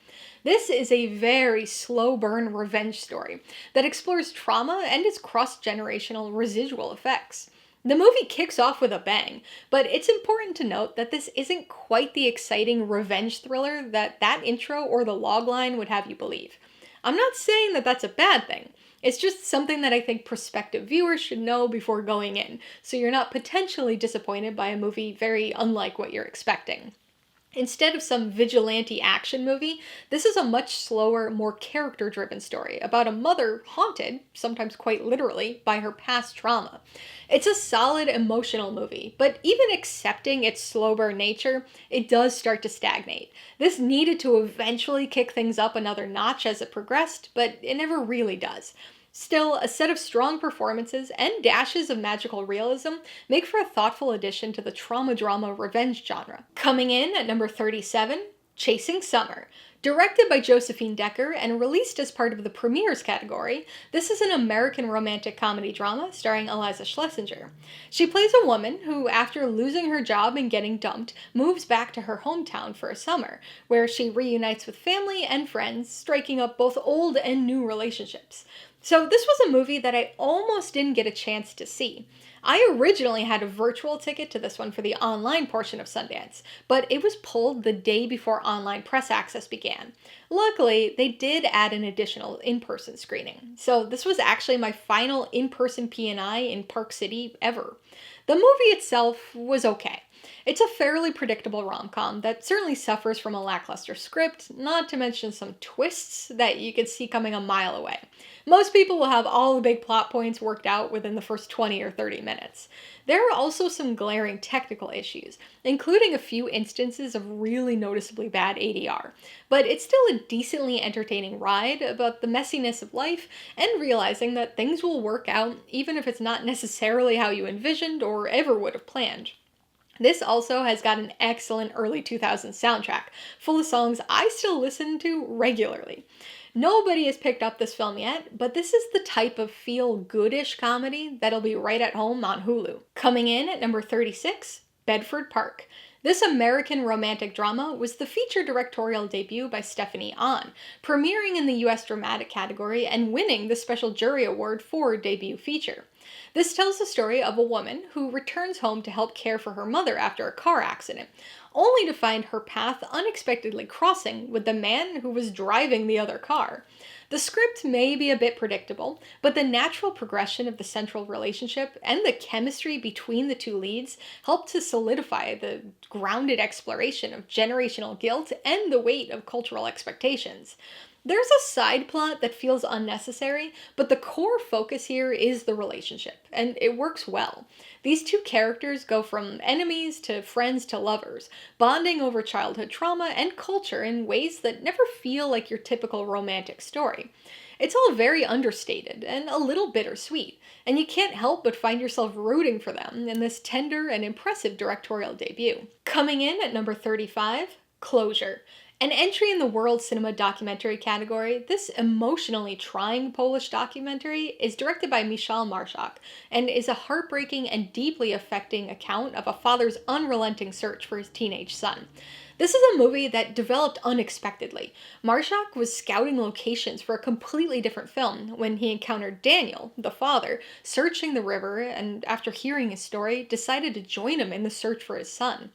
A: This is a very slow burn revenge story that explores trauma and its cross-generational residual effects. The movie kicks off with a bang, but it's important to note that this isn't quite the exciting revenge thriller that intro or the logline would have you believe. I'm not saying that that's a bad thing. It's just something that I think prospective viewers should know before going in, so you're not potentially disappointed by a movie very unlike what you're expecting. Instead of some vigilante action movie, this is a much slower, more character-driven story about a mother haunted, sometimes quite literally, by her past trauma. It's a solid emotional movie, but even accepting its slow burn nature, it does start to stagnate. This needed to eventually kick things up another notch as it progressed, but it never really does. Still, a set of strong performances and dashes of magical realism make for a thoughtful addition to the trauma drama revenge genre. Coming in at number 37, Chasing Summer. Directed by Josephine and released as part of the premieres category, this is an American romantic comedy drama starring Eliza Schlesinger. She plays a woman who, after losing her job and getting dumped, moves back to her hometown for a summer, where she reunites with family and friends, striking up both old and new relationships. So this was a movie that I almost didn't get a chance to see. I originally had a virtual ticket to this one for the online portion of Sundance, but it was pulled the day before online press access began. Luckily, they did add an additional in-person screening, so this was actually my final in-person P&I in Park City ever. The movie itself was okay. It's a fairly predictable rom-com that certainly suffers from a lackluster script, not to mention some twists that you could see coming a mile away. Most people will have all the big plot points worked out within the first 20 or 30 minutes. There are also some glaring technical issues, including a few instances of really noticeably bad ADR, but it's still a decently entertaining ride about the messiness of life and realizing that things will work out even if it's not necessarily how you envisioned or ever would have planned. This also has got an excellent early 2000s soundtrack, full of songs I still listen to regularly. Nobody has picked up this film yet, but this is the type of feel-goodish comedy that'll be right at home on Hulu. Coming in at number 36, Bedford Park. This American romantic drama was the feature directorial debut by Stephanie Ahn, premiering in the US Dramatic category and winning the Special Jury Award for Debut Feature. This tells the story of a woman who returns home to help care for her mother after a car accident, only to find her path unexpectedly crossing with the man who was driving the other car. The script may be a bit predictable, but the natural progression of the central relationship and the chemistry between the two leads help to solidify the grounded exploration of generational guilt and the weight of cultural expectations. There's a side plot that feels unnecessary, but the core focus here is the relationship, and it works well. These two characters go from enemies to friends to lovers, bonding over childhood trauma and culture in ways that never feel like your typical romantic story. It's all very understated and a little bittersweet, and you can't help but find yourself rooting for them in this tender and impressive directorial debut. Coming in at number 35, Closure. An entry in the World Cinema Documentary category, this emotionally trying Polish documentary is directed by Michal Marszak and is a heartbreaking and deeply affecting account of a father's unrelenting search for his teenage son. This is a movie that developed unexpectedly. Marszak was scouting locations for a completely different film when he encountered Daniel, the father, searching the river, and after hearing his story, decided to join him in the search for his son.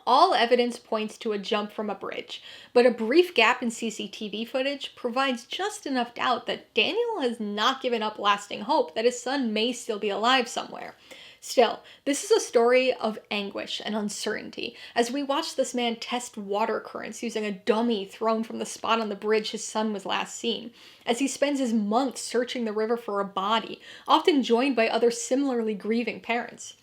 A: All evidence points to a jump from a bridge, but a brief gap in CCTV footage provides just enough doubt that Daniel has not given up lasting hope that his son may still be alive somewhere. Still, this is a story of anguish and uncertainty as we watch this man test water currents using a dummy thrown from the spot on the bridge his son was last seen, as he spends his months searching the river for a body, often joined by other similarly grieving parents,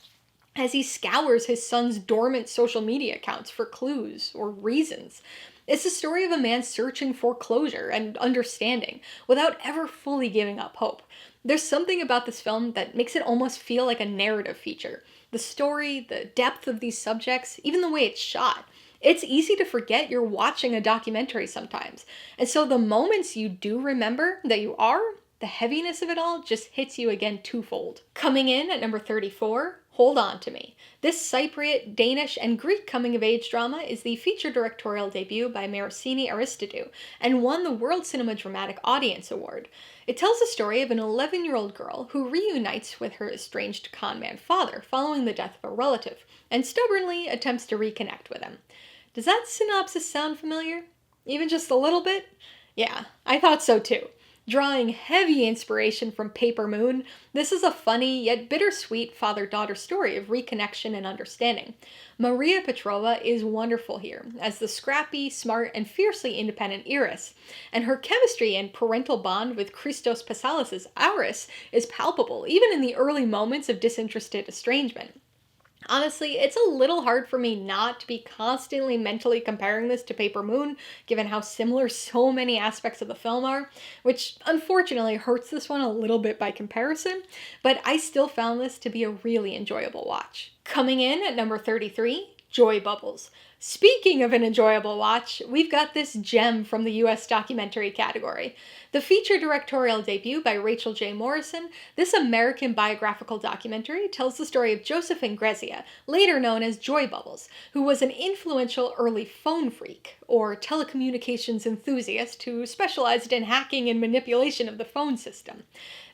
A: as he scours his son's dormant social media accounts for clues or reasons. It's the story of a man searching for closure and understanding without ever fully giving up hope. There's something about this film that makes it almost feel like a narrative feature. The story, the depth of these subjects, even the way it's shot. It's easy to forget you're watching a documentary sometimes. And so the moments you do remember that you are, the heaviness of it all just hits you again twofold. Coming in at number 34, Hold On to Me. This Cypriot, Danish, and Greek coming-of-age drama is the feature directorial debut by Maricini Aristidou and won the World Cinema Dramatic Audience Award. It tells the story of an 11-year-old girl who reunites with her estranged conman father following the death of a relative, and stubbornly attempts to reconnect with him. Does that synopsis sound familiar? Even just a little bit? Yeah, I thought so too. Drawing heavy inspiration from Paper Moon, this is a funny yet bittersweet father-daughter story of reconnection and understanding. Maria Petrova is wonderful here, as the scrappy, smart, and fiercely independent Iris, and her chemistry and parental bond with Christos Passalis' Auris is palpable, even in the early moments of disinterested estrangement. Honestly, it's a little hard for me not to be constantly mentally comparing this to Paper Moon, given how similar so many aspects of the film are, which unfortunately hurts this one a little bit by comparison, but I still found this to be a really enjoyable watch. Coming in at number 33, Joybubbles. Speaking of an enjoyable watch, we've got this gem from the US documentary category. The feature directorial debut by Rachel J. Morrison, this American biographical documentary tells the story of Josephine, later known as Joybubbles, who was an influential early phone freak, or telecommunications enthusiast who specialized in hacking and manipulation of the phone system.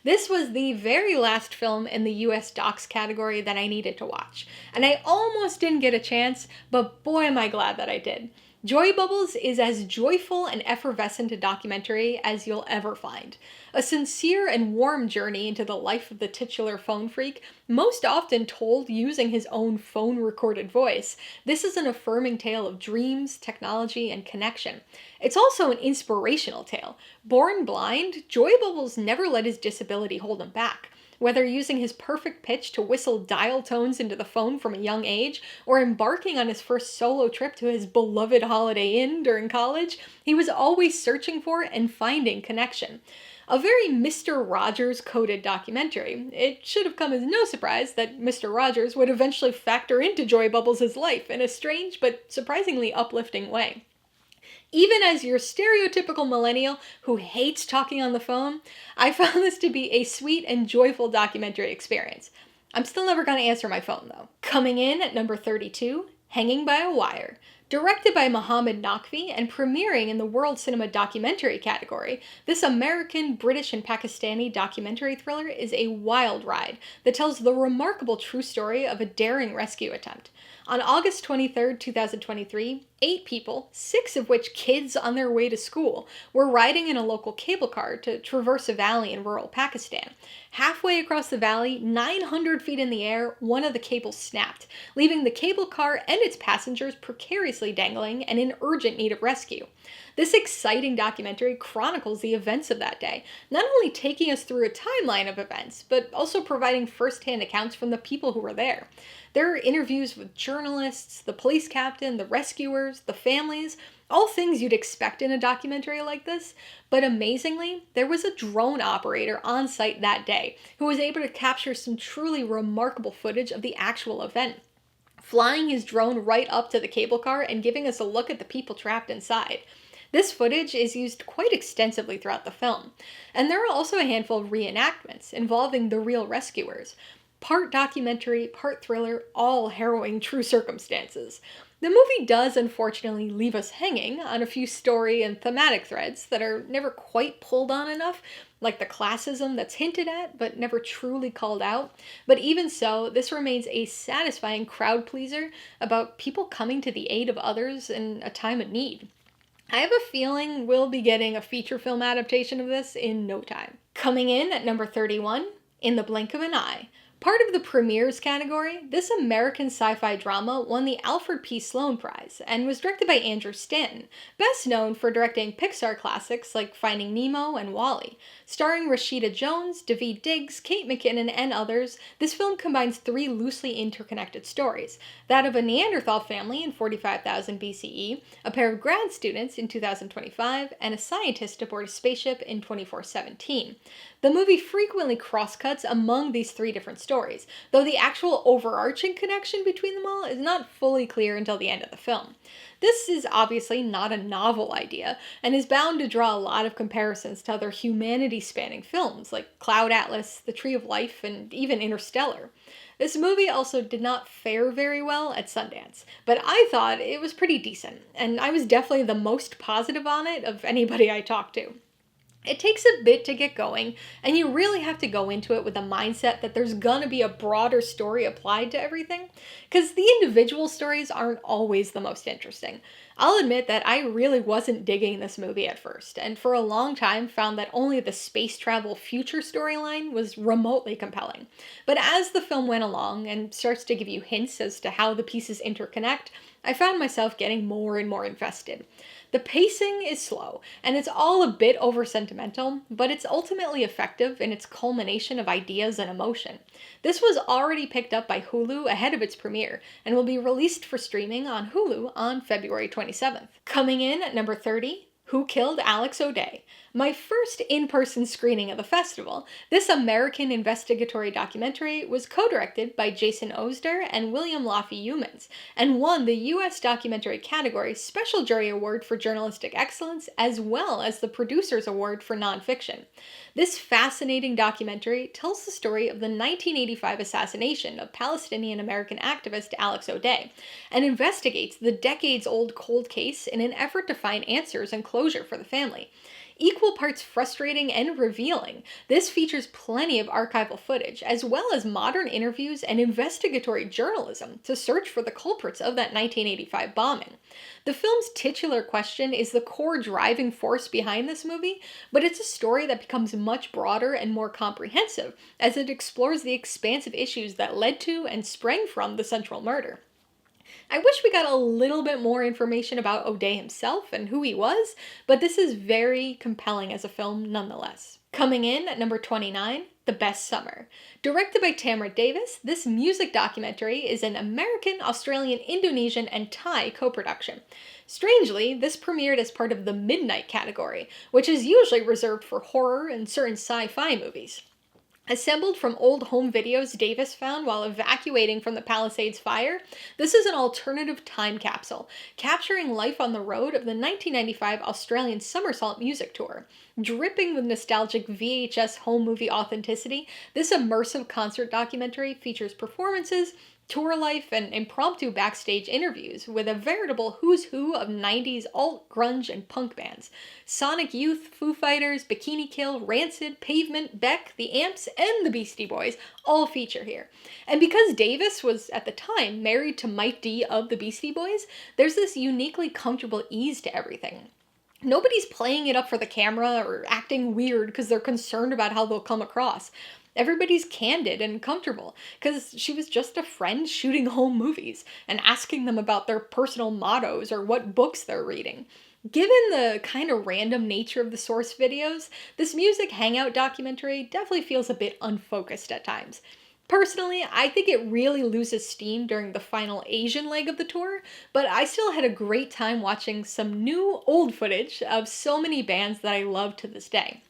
A: This was the very last film in the US Docs category that I needed to watch, and I almost didn't get a chance, but boy am I glad that I did. Joybubbles is as joyful and effervescent a documentary as you'll ever find. A sincere and warm journey into the life of the titular phone freak, most often told using his own phone-recorded voice. This is an affirming tale of dreams, technology, and connection. It's also an inspirational tale. Born blind, Joybubbles never let his disability hold him back. Whether using his perfect pitch to whistle dial tones into the phone from a young age, or embarking on his first solo trip to his beloved Holiday Inn during college, he was always searching for and finding connection. A very Mr. Rogers-coded documentary. It should have come as no surprise that Mr. Rogers would eventually factor into Joybubbles' life in a strange but surprisingly uplifting way. Even as your stereotypical millennial who hates talking on the phone, I found this to be a sweet and joyful documentary experience. I'm still never going to answer my phone, though. Coming in at number 32, Hanging by a Wire. Directed by Mohammed Naqvi and premiering in the World Cinema Documentary category, this American, British, and Pakistani documentary thriller is a wild ride that tells the remarkable true story of a daring rescue attempt. On August 23, 2023, 8 people, 6 of which kids on their way to school, were riding in a local cable car to traverse a valley in rural Pakistan. Halfway across the valley, 900 feet in the air, one of the cables snapped, leaving the cable car and its passengers precariously dangling and in urgent need of rescue. This exciting documentary chronicles the events of that day, not only taking us through a timeline of events, but also providing first-hand accounts from the people who were there. There are interviews with journalists, the police captain, the rescuers, the families, all things you'd expect in a documentary like this, but amazingly, there was a drone operator on site that day who was able to capture some truly remarkable footage of the actual event, flying his drone right up to the cable car and giving us a look at the people trapped inside. This footage is used quite extensively throughout the film, and there are also a handful of reenactments involving the real rescuers. Part documentary, part thriller, all harrowing true circumstances. The movie does unfortunately leave us hanging on a few story and thematic threads that are never quite pulled on enough, like the classism that's hinted at but never truly called out. But even so, this remains a satisfying crowd pleaser about people coming to the aid of others in a time of need. I have a feeling we'll be getting a feature film adaptation of this in no time. Coming in at number 31, In the Blink of an Eye. Part of the premieres category, this American sci-fi drama won the Alfred P. Sloan Prize and was directed by Andrew Stanton, best known for directing Pixar classics like Finding Nemo and WALL-E. Starring Rashida Jones, Daveed Diggs, Kate McKinnon, and others, this film combines 3 loosely interconnected stories: that of a Neanderthal family in 45,000 BCE, a pair of grad students in 2025, and a scientist aboard a spaceship in 2417. The movie frequently crosscuts among these 3 different stories, though the actual overarching connection between them all is not fully clear until the end of the film. This is obviously not a novel idea, and is bound to draw a lot of comparisons to other humanity-spanning films like Cloud Atlas, The Tree of Life, and even Interstellar. This movie also did not fare very well at Sundance, but I thought it was pretty decent, and I was definitely the most positive on it of anybody I talked to. It takes a bit to get going, and you really have to go into it with the mindset that there's gonna be a broader story applied to everything, because the individual stories aren't always the most interesting. I'll admit that I really wasn't digging this movie at first, and for a long time found that only the space travel future storyline was remotely compelling. But as the film went along and starts to give you hints as to how the pieces interconnect, I found myself getting more and more invested. The pacing is slow, and it's all a bit over-sentimental, but it's ultimately effective in its culmination of ideas and emotion. This was already picked up by Hulu ahead of its premiere, and will be released for streaming on Hulu on February 27th. Coming in at number 30, Who Killed Alex Odeh? My first in-person screening of the festival, this American investigatory documentary was co-directed by Jason Osder and William Laffey Humans, and won the U.S. Documentary category Special Jury Award for Journalistic Excellence, as well as the Producers Award for Nonfiction. This fascinating documentary tells the story of the 1985 assassination of Palestinian-American activist Alex Odeh, and investigates the decades-old cold case in an effort to find answers and closure for the family. Equal parts frustrating and revealing, this features plenty of archival footage, as well as modern interviews and investigatory journalism to search for the culprits of that 1985 bombing. The film's titular question is the core driving force behind this movie, but it's a story that becomes much broader and more comprehensive as it explores the expansive issues that led to and sprang from the central murder. I wish we got a little bit more information about Odeh himself and who he was, but this is very compelling as a film nonetheless. Coming in at number 29, The Best Summer. Directed by Tamara Davis, this music documentary is an American, Australian, Indonesian, and Thai co-production. Strangely, this premiered as part of the Midnight category, which is usually reserved for horror and certain sci-fi movies. Assembled from old home videos Davis found while evacuating from the Palisades fire, this is an alternative time capsule, capturing life on the road of the 1995 Australian Somersault music tour. Dripping with nostalgic VHS home movie authenticity, this immersive concert documentary features performances, tour life, and impromptu backstage interviews with a veritable who's who of 90s alt, grunge, and punk bands. Sonic Youth, Foo Fighters, Bikini Kill, Rancid, Pavement, Beck, The Amps, and the Beastie Boys all feature here. And because Davis was, at the time, married to Mike D of the Beastie Boys, there's this uniquely comfortable ease to everything. Nobody's playing it up for the camera or acting weird because they're concerned about how they'll come across. Everybody's candid and comfortable, because she was just a friend shooting home movies and asking them about their personal mottos or what books they're reading. Given the kind of random nature of the source videos, this music hangout documentary definitely feels a bit unfocused at times. Personally, I think it really loses steam during the final Asian leg of the tour, but I still had a great time watching some new old footage of so many bands that I love to this day.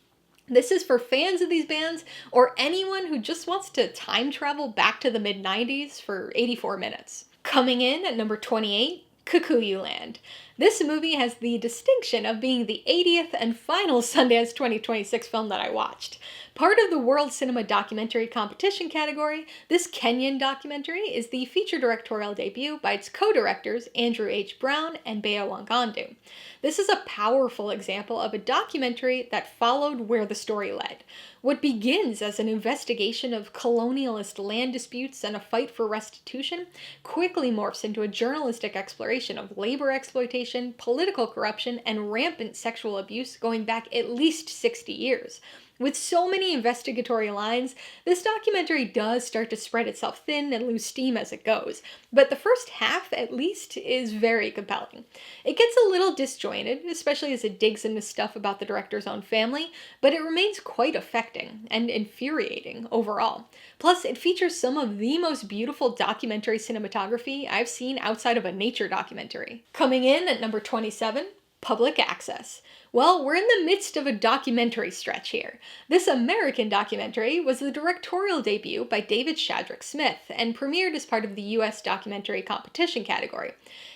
A: This is for fans of these bands or anyone who just wants to time travel back to the mid-90s for 84 minutes. Coming in at number 28, Kikuyu Land. This movie has the distinction of being the 80th and final Sundance 2026 film that I watched. Part of the World Cinema Documentary Competition category, this Kenyan documentary is the feature directorial debut by its co-directors Andrew H. Brown and Bea Wangandu. This is a powerful example of a documentary that followed where the story led. What begins as an investigation of colonialist land disputes and a fight for restitution quickly morphs into a journalistic exploration of labor exploitation, political corruption, and rampant sexual abuse going back at least 60 years. With so many investigatory lines, this documentary does start to spread itself thin and lose steam as it goes, but the first half, at least, is very compelling. It gets a little disjointed, especially as it digs into stuff about the director's own family, but it remains quite affecting and infuriating overall. Plus, it features some of the most beautiful documentary cinematography I've seen outside of a nature documentary. Coming in at number 27, Public Access. Well, we're in the midst of a documentary stretch here. This American documentary was the directorial debut by David Shadrick Smith and premiered as part of the U.S. Documentary Competition category.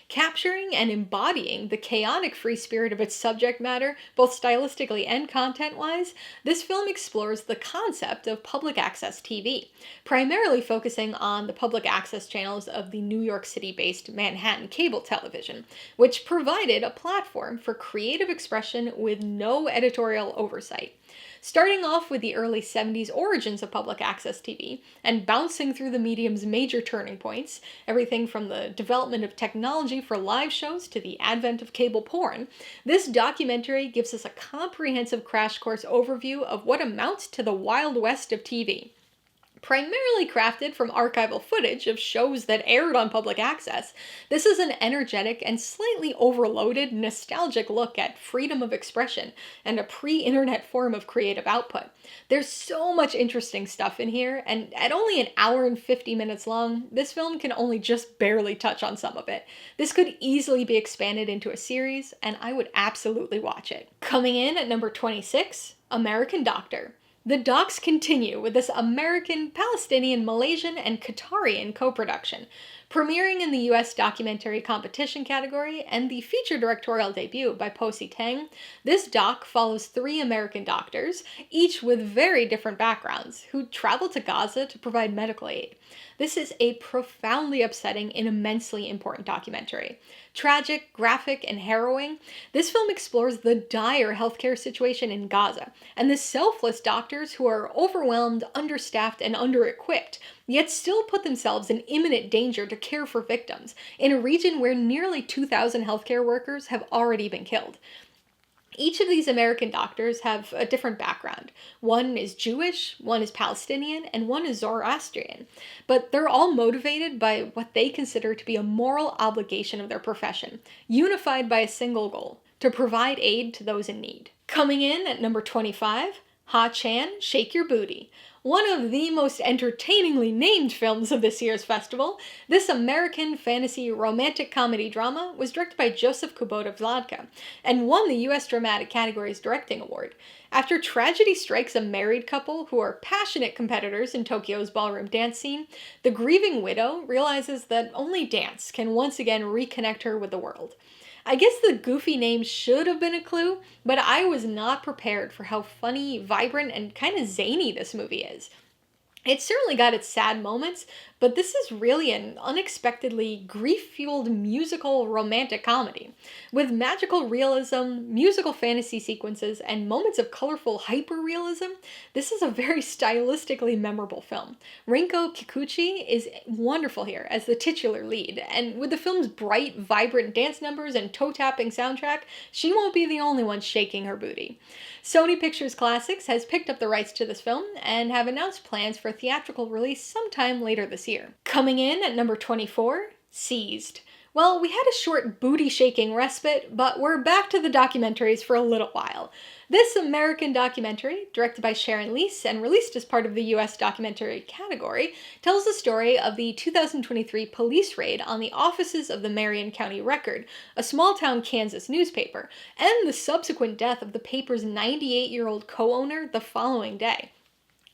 A: Capturing and embodying the chaotic free spirit of its subject matter, both stylistically and content-wise, this film explores the concept of public access TV, primarily focusing on the public access channels of the New York City-based Manhattan cable television, which provided a platform for creative expression with no editorial oversight. Starting off with the early 70s origins of public access TV, and bouncing through the medium's major turning points, everything from the development of technology for live shows to the advent of cable porn, this documentary gives us a comprehensive crash course overview of what amounts to the Wild West of TV. Primarily crafted from archival footage of shows that aired on public access, this is an energetic and slightly overloaded, nostalgic look at freedom of expression and a pre-internet form of creative output. There's so much interesting stuff in here, and at only an hour and 50 minutes long, this film can only just barely touch on some of it. This could easily be expanded into a series, and I would absolutely watch it. Coming in at number 26, American Doctor. The docs continue with this American, Palestinian, Malaysian, and Qatarian co-production. Premiering in the US Documentary Competition category and the feature directorial debut by Posey Tang, this doc follows 3 American doctors, each with very different backgrounds, who travel to Gaza to provide medical aid. This is a profoundly upsetting and immensely important documentary. Tragic, graphic, and harrowing, this film explores the dire healthcare situation in Gaza and the selfless doctors who are overwhelmed, understaffed, and under-equipped, yet still put themselves in imminent danger to care for victims in a region where nearly 2,000 healthcare workers have already been killed. Each of these American doctors have a different background. One is Jewish, one is Palestinian, and one is Zoroastrian. But they're all motivated by what they consider to be a moral obligation of their profession, unified by a single goal: to provide aid to those in need. Coming in at number 25, Ha Chan, Shake Your Booty. One of the most entertainingly named films of this year's festival, this American fantasy romantic comedy drama was directed by Joseph Kubota-Vladka and won the U.S. Dramatic category's Directing Award. After tragedy strikes a married couple who are passionate competitors in Tokyo's ballroom dance scene, the grieving widow realizes that only dance can once again reconnect her with the world. I guess the goofy name should have been a clue, but I was not prepared for how funny, vibrant, and kind of zany this movie is. It certainly got its sad moments, but this is really an unexpectedly grief-fueled musical romantic comedy. With magical realism, musical fantasy sequences, and moments of colorful hyper-realism, this is a very stylistically memorable film. Rinko Kikuchi is wonderful here as the titular lead, and with the film's bright, vibrant dance numbers and toe-tapping soundtrack, she won't be the only one shaking her booty. Sony Pictures Classics has picked up the rights to this film and have announced plans for a theatrical release sometime later this year. Coming in at number 24, Seized. Well, we had a short booty-shaking respite, but we're back to the documentaries for a little while. This American documentary, directed by Sharon Leese and released as part of the U.S. documentary category, tells the story of the 2023 police raid on the offices of the Marion County Record, a small-town Kansas newspaper, and the subsequent death of the paper's 98-year-old co-owner the following day.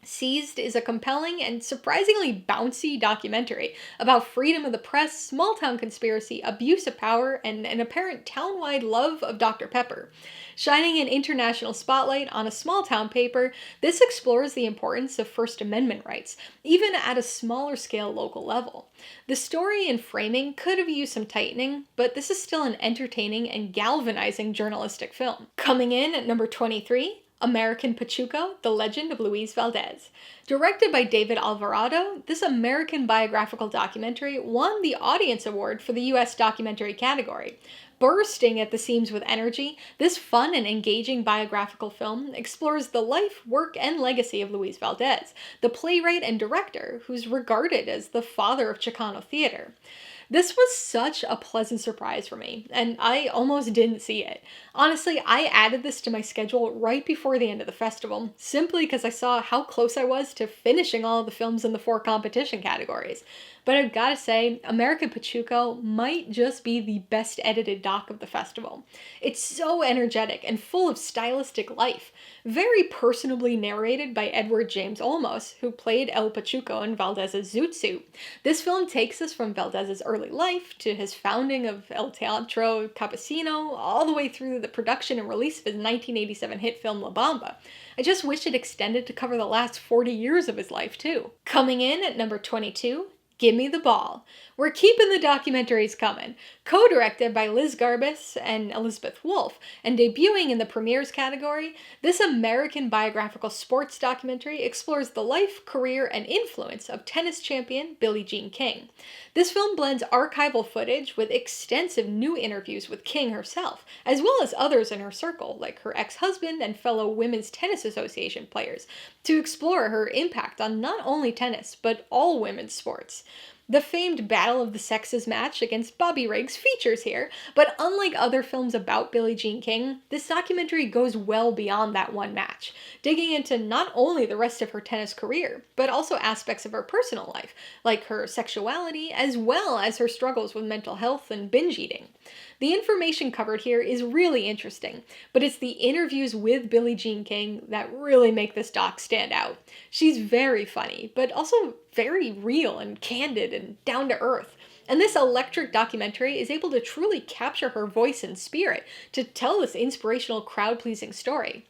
A: Seized is a compelling and surprisingly bouncy documentary about freedom of the press, small-town conspiracy, abuse of power, and an apparent town-wide love of Dr. Pepper. Shining an international spotlight on a small-town paper, this explores the importance of First Amendment rights, even at a smaller-scale local level. The story and framing could have used some tightening, but this is still an entertaining and galvanizing journalistic film. Coming in at number 23, American Pachucho, The Legend of Luis Valdez. Directed by David Alvarado, this American biographical documentary won the Audience Award for the U.S. documentary category. Bursting at the seams with energy, this fun and engaging biographical film explores the life, work, and legacy of Luis Valdez, the playwright and director who's regarded as the father of Chicano theater. This was such a pleasant surprise for me, and I almost didn't see it. Honestly, I added this to my schedule right before the end of the festival, simply because I saw how close I was to finishing all of the films in the 4 competition categories. But I've gotta say, American Pachucho might just be the best edited doc of the festival. It's so energetic and full of stylistic life, very personably narrated by Edward James Olmos, who played El Pachuco in Valdez's Zoot Suit. This film takes us from Valdez's early life to his founding of El Teatro Campesino, all the way through the production and release of his 1987 hit film La Bamba. I just wish it extended to cover the last 40 years of his life, too. Coming in at number 22, Gimme the Ball. We're keeping the documentaries coming. Co-directed by Liz Garbus and Elizabeth Wolfe, and debuting in the premieres category, this American biographical sports documentary explores the life, career, and influence of tennis champion Billie Jean King. This film blends archival footage with extensive new interviews with King herself, as well as others in her circle, like her ex-husband and fellow Women's Tennis Association players, to explore her impact on not only tennis, but all women's sports. The famed Battle of the Sexes match against Bobby Riggs features here, but unlike other films about Billie Jean King, this documentary goes well beyond that one match, digging into not only the rest of her tennis career, but also aspects of her personal life, like her sexuality, as well as her struggles with mental health and binge eating. The information covered here is really interesting, but it's the interviews with Billie Jean King that really make this doc stand out. She's very funny, but also very real and candid and down to earth. And this electric documentary is able to truly capture her voice and spirit to tell this inspirational crowd-pleasing story.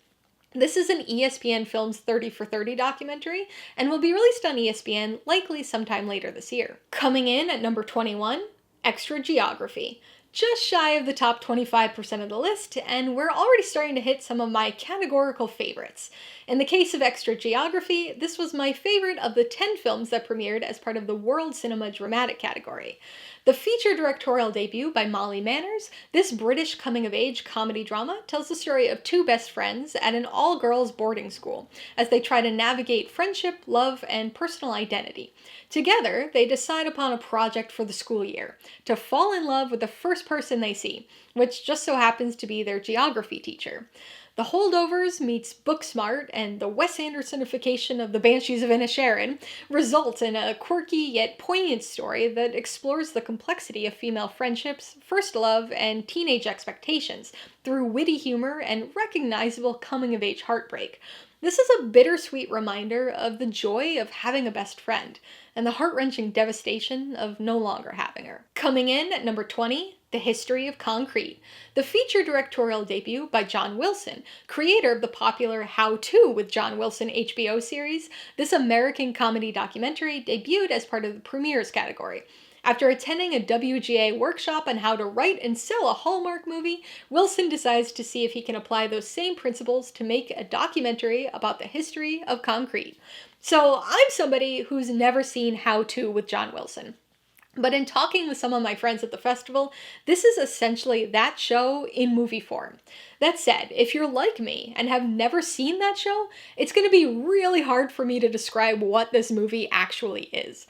A: This is an ESPN Films 30 for 30 documentary and will be released on ESPN likely sometime later this year. Coming in at number 21, Extra Geography. Just shy of the top 25% of the list, and we're already starting to hit some of my categorical favorites. In the case of Extra Geography, this was my favorite of the 10 films that premiered as part of the World Cinema Dramatic category. The feature directorial debut by Molly Manners, this British coming-of-age comedy drama tells the story of two best friends at an all-girls boarding school as they try to navigate friendship, love, and personal identity. Together, they decide upon a project for the school year, to fall in love with the first person they see, which just so happens to be their geography teacher. The Holdovers meets Booksmart and the Wes Andersonification of the Banshees of Inisherin result in a quirky yet poignant story that explores the complexity of female friendships, first love, and teenage expectations through witty humor and recognizable coming-of-age heartbreak. This is a bittersweet reminder of the joy of having a best friend, and the heart-wrenching devastation of no longer having her. Coming in at number 20, The History of Concrete, the feature directorial debut by John Wilson, creator of the popular How To with John Wilson HBO series. This American comedy documentary debuted as part of the premieres category. After attending a WGA workshop on how to write and sell a Hallmark movie, Wilson decides to see if he can apply those same principles to make a documentary about the history of concrete. So I'm somebody who's never seen How To with John Wilson. But in talking with some of my friends at the festival, this is essentially that show in movie form. That said, if you're like me and have never seen that show, it's going to be really hard for me to describe what this movie actually is.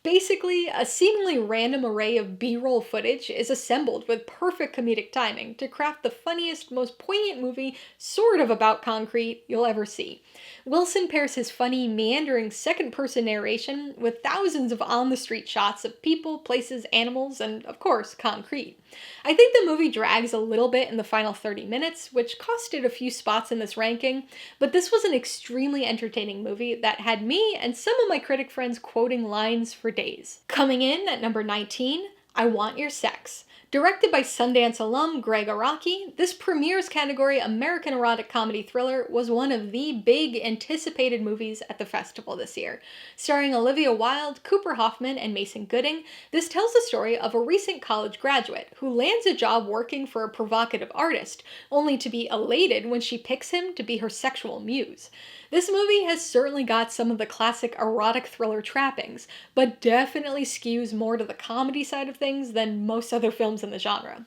A: Basically, a seemingly random array of B-roll footage is assembled with perfect comedic timing to craft the funniest, most poignant movie sort of about concrete you'll ever see. Wilson pairs his funny, meandering second-person narration with thousands of on-the-street shots of people, places, animals, and, of course, concrete. I think the movie drags a little bit in the final 30 minutes, which costed a few spots in this ranking, but this was an extremely entertaining movie that had me and some of my critic friends quoting lines for days. Coming in at number 19, I Want Your Sex. Directed by Sundance alum Greg Araki, this premieres category American erotic comedy thriller was one of the big anticipated movies at the festival this year. Starring Olivia Wilde, Cooper Hoffman, and Mason Gooding, this tells the story of a recent college graduate who lands a job working for a provocative artist, only to be elated when she picks him to be her sexual muse. This movie has certainly got some of the classic erotic thriller trappings, but definitely skews more to the comedy side of things than most other films in the genre.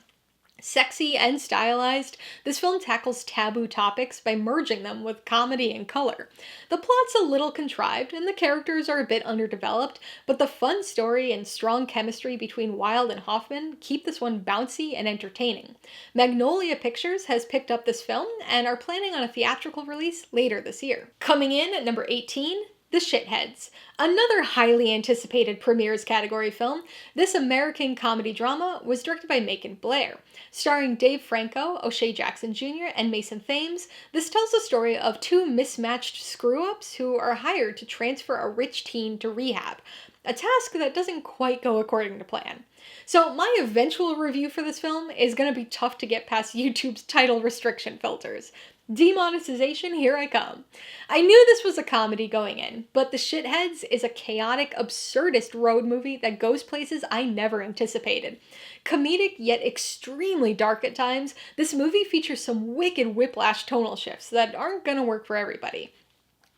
A: Sexy and stylized, this film tackles taboo topics by merging them with comedy and color. The plot's a little contrived, and the characters are a bit underdeveloped, but the fun story and strong chemistry between Wilde and Hoffman keep this one bouncy and entertaining. Magnolia Pictures has picked up this film and are planning on a theatrical release later this year. Coming in at number 18, The Shitheads, another highly anticipated premieres category film. This American comedy drama was directed by Macon Blair. Starring Dave Franco, O'Shea Jackson Jr., and Mason Thames, this tells the story of two mismatched screw-ups who are hired to transfer a rich teen to rehab, a task that doesn't quite go according to plan. So my eventual review for this film is going to be tough to get past YouTube's title restriction filters. Demonetization, here I come. I knew this was a comedy going in, but The Shitheads is a chaotic, absurdist road movie that goes places I never anticipated. Comedic yet extremely dark at times, this movie features some wicked whiplash tonal shifts that aren't gonna work for everybody.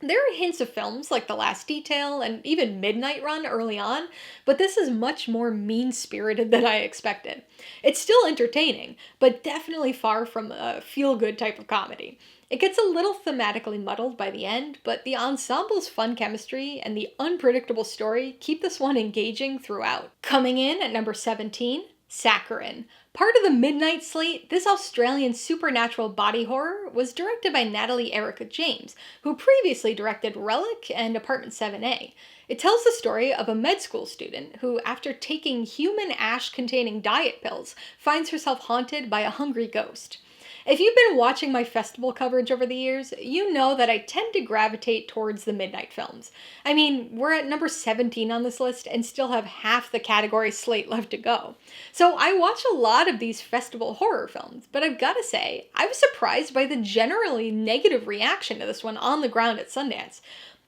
A: There are hints of films like The Last Detail and even Midnight Run early on, but this is much more mean-spirited than I expected. It's still entertaining, but definitely far from a feel-good type of comedy. It gets a little thematically muddled by the end, but the ensemble's fun chemistry and the unpredictable story keep this one engaging throughout. Coming in at number 17, Saccharine. Part of the midnight slate, this Australian supernatural body horror was directed by Natalie Erica James, who previously directed Relic and Apartment 7A. It tells the story of a med school student who, after taking human ash-containing diet pills, finds herself haunted by a hungry ghost. If you've been watching my festival coverage over the years, you know that I tend to gravitate towards the midnight films. I mean, we're at number 17 on this list and still have half the category slate left to go. So I watch a lot of these festival horror films, but I've gotta say, I was surprised by the generally negative reaction to this one on the ground at Sundance.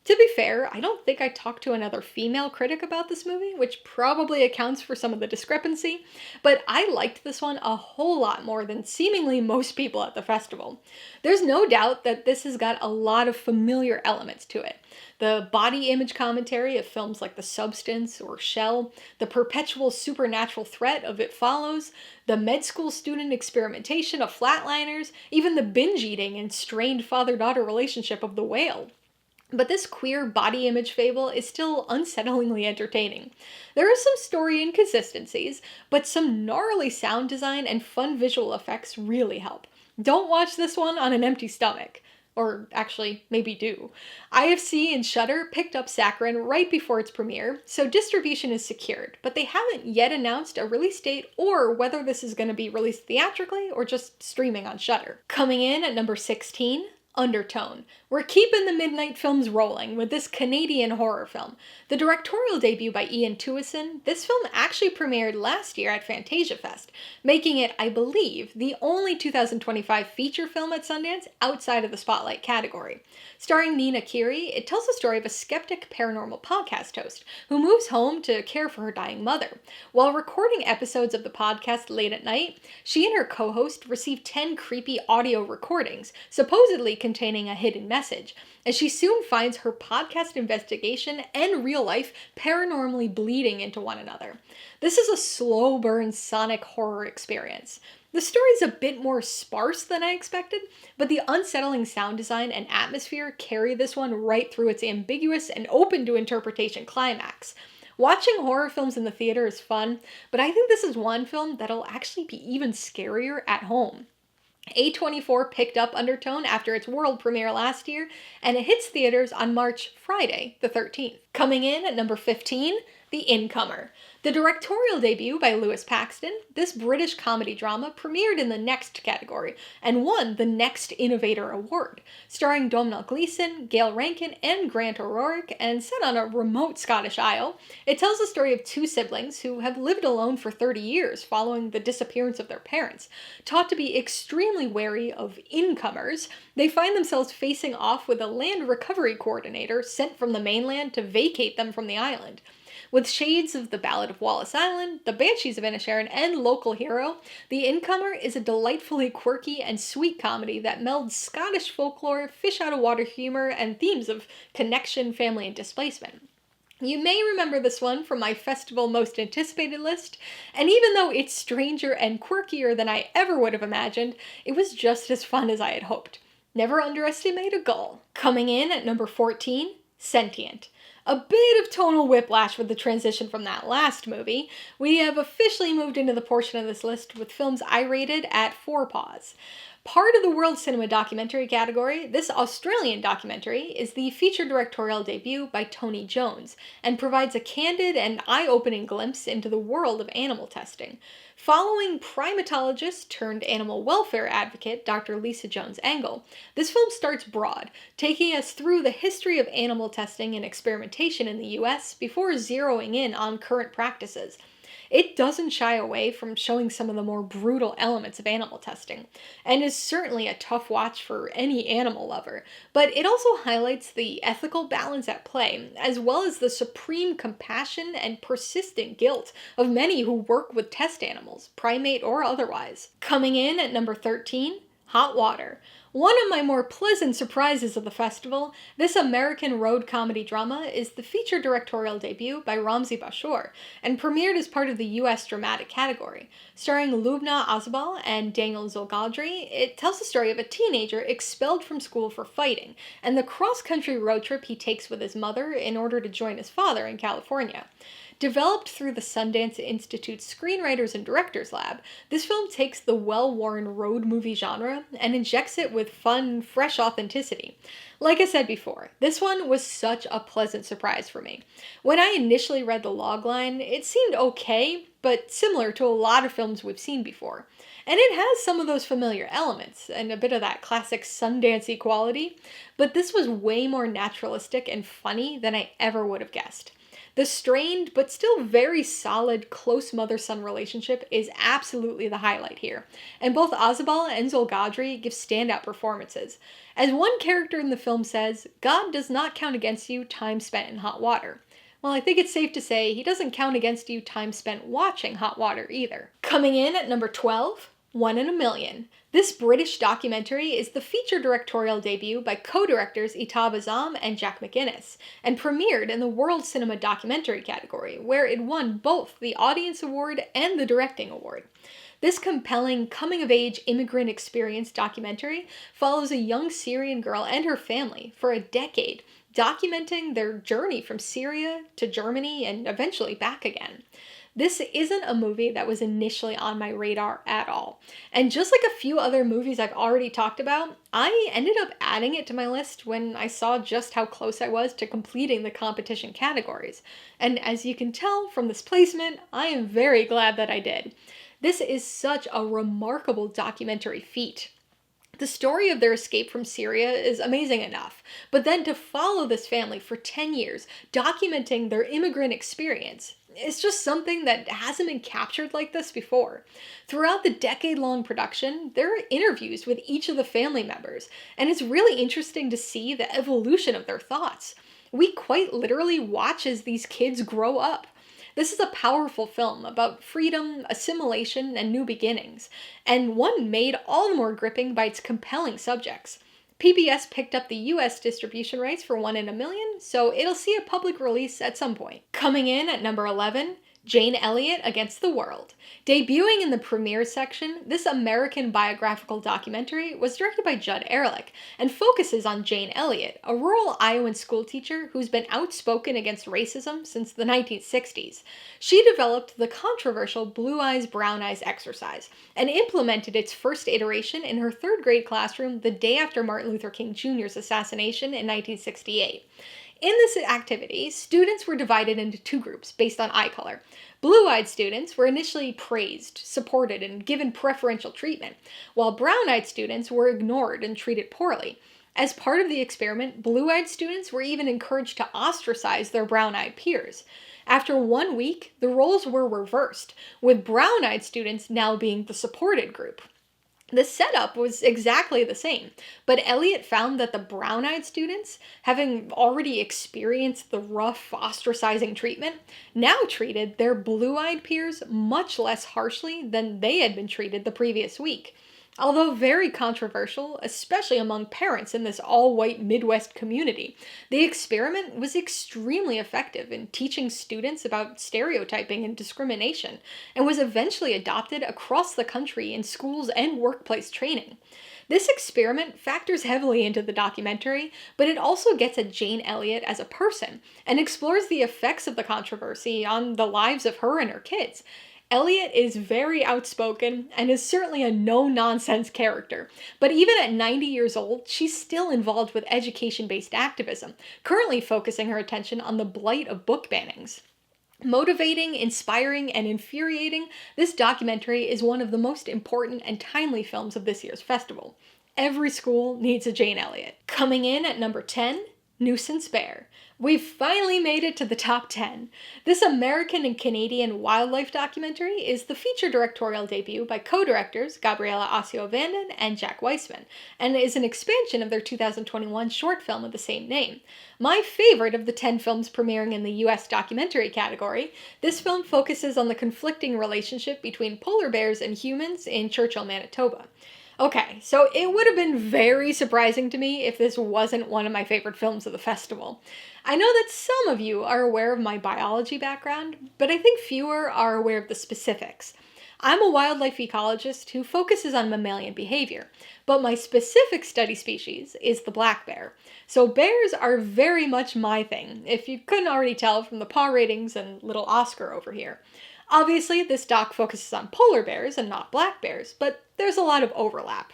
A: To be fair, I don't think I talked to another female critic about this movie, which probably accounts for some of the discrepancy, but I liked this one a whole lot more than seemingly most people at the festival. There's no doubt that this has got a lot of familiar elements to it. The body image commentary of films like The Substance or Shell, the perpetual supernatural threat of It Follows, the med school student experimentation of Flatliners, even the binge eating and strained father-daughter relationship of The Whale. But this queer body image fable is still unsettlingly entertaining. There are some story inconsistencies, but some gnarly sound design and fun visual effects really help. Don't watch this one on an empty stomach. Or actually, maybe do. IFC and Shudder picked up Saccharine right before its premiere, so distribution is secured, but they haven't yet announced a release date or whether this is going to be released theatrically or just streaming on Shudder. Coming in at number 16, Undertone. We're keeping the midnight films rolling with this Canadian horror film. The directorial debut by Ian Tuason, this film actually premiered last year at Fantasia Fest, making it, I believe, the only 2025 feature film at Sundance outside of the Spotlight category. Starring Nina Kiri, it tells the story of a skeptic paranormal podcast host who moves home to care for her dying mother. While recording episodes of the podcast late at night, she and her co-host receive 10 creepy audio recordings, supposedly containing a hidden message, as she soon finds her podcast investigation and real life paranormally bleeding into one another. This is a slow burn sonic horror experience. The story's a bit more sparse than I expected, but the unsettling sound design and atmosphere carry this one right through its ambiguous and open to interpretation climax. Watching horror films in the theater is fun, but I think this is one film that'll actually be even scarier at home. A24 picked up Undertone after its world premiere last year, and it hits theaters on Friday the 13th. Coming in at number 15, The Incomer. The directorial debut by Lewis Paxton, this British comedy drama premiered in the Next category and won the Next Innovator Award. Starring Domhnall Gleeson, Gail Rankin, and Grant O'Rourke, and set on a remote Scottish isle, it tells the story of two siblings who have lived alone for 30 years following the disappearance of their parents. Taught to be extremely wary of incomers, they find themselves facing off with a land recovery coordinator sent from the mainland to vacate them from the island. With shades of The Ballad of Wallace Island, The Banshees of Inisherin, and Local Hero, The Incomer is a delightfully quirky and sweet comedy that melds Scottish folklore, fish-out-of-water humor, and themes of connection, family, and displacement. You may remember this one from my festival most anticipated list, and even though it's stranger and quirkier than I ever would have imagined, it was just as fun as I had hoped. Never underestimate a gull. Coming in at number 14, Sentient. A bit of tonal whiplash with the transition from that last movie. We have officially moved into the portion of this list with films I rated at 4 paws. Part of the World Cinema Documentary category, this Australian documentary is the feature directorial debut by Tony Jones and provides a candid and eye-opening glimpse into the world of animal testing. Following primatologist turned animal welfare advocate Dr. Lisa Jones Engel, this film starts broad, taking us through the history of animal testing and experimentation in the US before zeroing in on current practices. it doesn't shy away from showing some of the more brutal elements of animal testing, and is certainly a tough watch for any animal lover, but it also highlights the ethical balance at play, as well as the supreme compassion and persistent guilt of many who work with test animals, primate or otherwise. Coming in at number 13, Hot Water. One of my more pleasant surprises of the festival, this American road comedy drama is the feature directorial debut by Ramzi Bashour, and premiered as part of the US dramatic category. Starring Lubna Azbal and Daniel Zolgadri, it tells the story of a teenager expelled from school for fighting, and the cross-country road trip he takes with his mother in order to join his father in California. Developed through the Sundance Institute's Screenwriters and Directors Lab, this film takes the well-worn road movie genre and injects it with fun, fresh authenticity. Like I said before, this one was such a pleasant surprise for me. When I initially read the logline, it seemed okay, but similar to a lot of films we've seen before. And it has some of those familiar elements, and a bit of that classic Sundance-y quality, but this was way more naturalistic and funny than I ever would have guessed. The strained, but still very solid, close mother-son relationship is absolutely the highlight here, and both Azabal and Zolgadri give standout performances. As one character in the film says, God does not count against you time spent in hot water. Well, I think it's safe to say he doesn't count against you time spent watching Hot Water either. Coming in at number 12, One in a Million. This British documentary is the feature directorial debut by co-directors Itab Azam and Jack McInnes, and premiered in the World Cinema Documentary category, where it won both the Audience Award and the Directing Award. This compelling, coming-of-age immigrant experience documentary follows a young Syrian girl and her family for a decade, documenting their journey from Syria to Germany and eventually back again. This isn't a movie that was initially on my radar at all. And just like a few other movies I've already talked about, I ended up adding it to my list when I saw just how close I was to completing the competition categories. And as you can tell from this placement, I am very glad that I did. This is such a remarkable documentary feat. The story of their escape from Syria is amazing enough, but then to follow this family for 10 years, documenting their immigrant experience, it's just something that hasn't been captured like this before. Throughout the decade-long production, there are interviews with each of the family members, and it's really interesting to see the evolution of their thoughts. We quite literally watch as these kids grow up. This is a powerful film about freedom, assimilation, and new beginnings, and one made all the more gripping by its compelling subjects. PBS picked up the US distribution rights for One in a Million, so it'll see a public release at some point. Coming in at number 11, Jane Elliott Against the World. Debuting in the premiere section, this American biographical documentary was directed by Judd Ehrlich and focuses on Jane Elliott, a rural Iowan schoolteacher who's been outspoken against racism since the 1960s. She developed the controversial Blue Eyes, Brown Eyes exercise and implemented its first iteration in her third grade classroom the day after Martin Luther King Jr.'s assassination in 1968. In this activity, students were divided into two groups based on eye color. Blue-eyed students were initially praised, supported, and given preferential treatment, while brown-eyed students were ignored and treated poorly. As part of the experiment, blue-eyed students were even encouraged to ostracize their brown-eyed peers. After 1 week, the roles were reversed, with brown-eyed students now being the supported group. The setup was exactly the same, but Elliot found that the brown-eyed students, having already experienced the rough, ostracizing treatment, now treated their blue-eyed peers much less harshly than they had been treated the previous week. Although very controversial, especially among parents in this all-white Midwest community, the experiment was extremely effective in teaching students about stereotyping and discrimination, and was eventually adopted across the country in schools and workplace training. This experiment factors heavily into the documentary, but it also gets at Jane Elliott as a person, and explores the effects of the controversy on the lives of her and her kids. Elliot is very outspoken and is certainly a no-nonsense character, but even at 90 years old, she's still involved with education-based activism, currently focusing her attention on the blight of book bannings. Motivating, inspiring, and infuriating, this documentary is one of the most important and timely films of this year's festival. Every school needs a Jane Elliott. Coming in at number 10, Nuisance Bear. We've finally made it to the top 10. This American and Canadian wildlife documentary is the feature directorial debut by co-directors Gabriela Asio Vanden and Jack Weissman, and is an expansion of their 2021 short film of the same name. My favorite of the 10 films premiering in the US documentary category, this film focuses on the conflicting relationship between polar bears and humans in Churchill, Manitoba. Okay, so it would have been very surprising to me if this wasn't one of my favorite films of the festival. I know that some of you are aware of my biology background, but I think fewer are aware of the specifics. I'm a wildlife ecologist who focuses on mammalian behavior, but my specific study species is the black bear. So bears are very much my thing, if you couldn't already tell from the paw ratings and little Oscar over here. Obviously, this doc focuses on polar bears and not black bears, but there's a lot of overlap.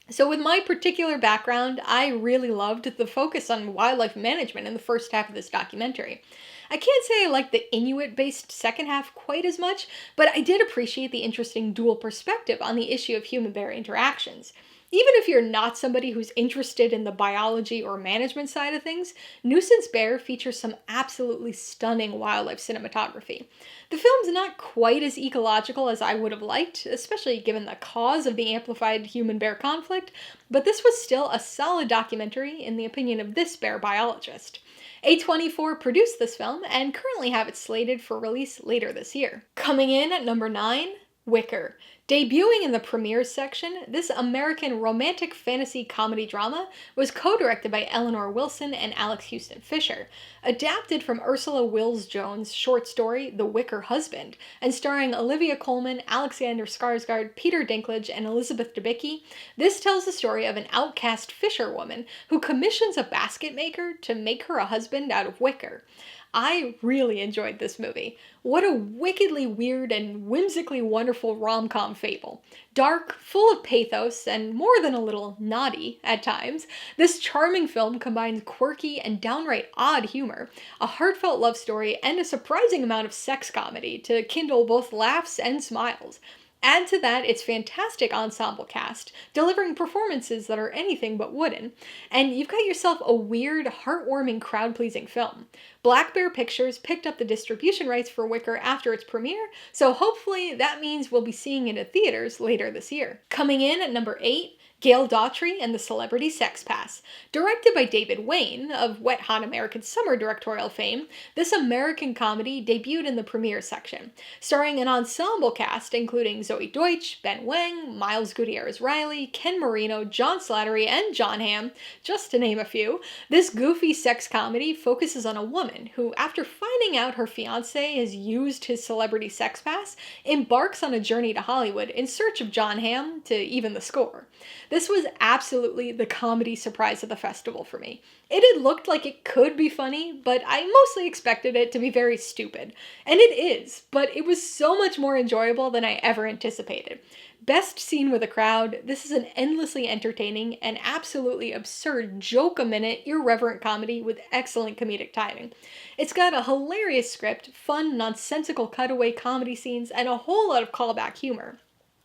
A: So with my particular background, I really loved the focus on wildlife management in the first half of this documentary. I can't say I liked the Inuit-based second half quite as much, but I did appreciate the interesting dual perspective on the issue of human-bear interactions. Even if you're not somebody who's interested in the biology or management side of things, Nuisance Bear features some absolutely stunning wildlife cinematography. The film's not quite as ecological as I would have liked, especially given the cause of the amplified human-bear conflict, but this was still a solid documentary in the opinion of this bear biologist. A24 produced this film and currently have it slated for release later this year. Coming in at number 9, Wicker. Debuting in the premieres section, this American romantic fantasy comedy drama was co-directed by Eleanor Wilson and Alex Houston Fisher, adapted from Ursula Wills Jones' short story The Wicker Husband, and starring Olivia Colman, Alexander Skarsgård, Peter Dinklage, and Elizabeth Debicki. This tells the story of an outcast fisherwoman who commissions a basket maker to make her a husband out of wicker. I really enjoyed this movie. What a wickedly weird and whimsically wonderful rom-com fable. Dark, full of pathos, and more than a little naughty at times, this charming film combines quirky and downright odd humor, a heartfelt love story, and a surprising amount of sex comedy to kindle both laughs and smiles. Add to that its fantastic ensemble cast, delivering performances that are anything but wooden, and you've got yourself a weird, heartwarming, crowd-pleasing film. Black Bear Pictures picked up the distribution rights for Wicker after its premiere, so hopefully that means we'll be seeing it at theaters later this year. Coming in at number 8, Gail Daughtry and the Celebrity Sex Pass. Directed by David Wayne, of Wet Hot American Summer directorial fame, this American comedy debuted in the premiere section, starring an ensemble cast including Zoe Deutsch, Ben Wang, Miles Gutierrez-Riley, Ken Marino, John Slattery, and John Hamm, just to name a few. This goofy sex comedy focuses on a woman who, after finding out her fiancé has used his celebrity sex pass, embarks on a journey to Hollywood in search of John Hamm to even the score. This was absolutely the comedy surprise of the festival for me. It had looked like it could be funny, but I mostly expected it to be very stupid. And it is, but it was so much more enjoyable than I ever anticipated. Best seen with a crowd, this is an endlessly entertaining and absolutely absurd joke-a-minute irreverent comedy with excellent comedic timing. It's got a hilarious script, fun, nonsensical cutaway comedy scenes, and a whole lot of callback humor.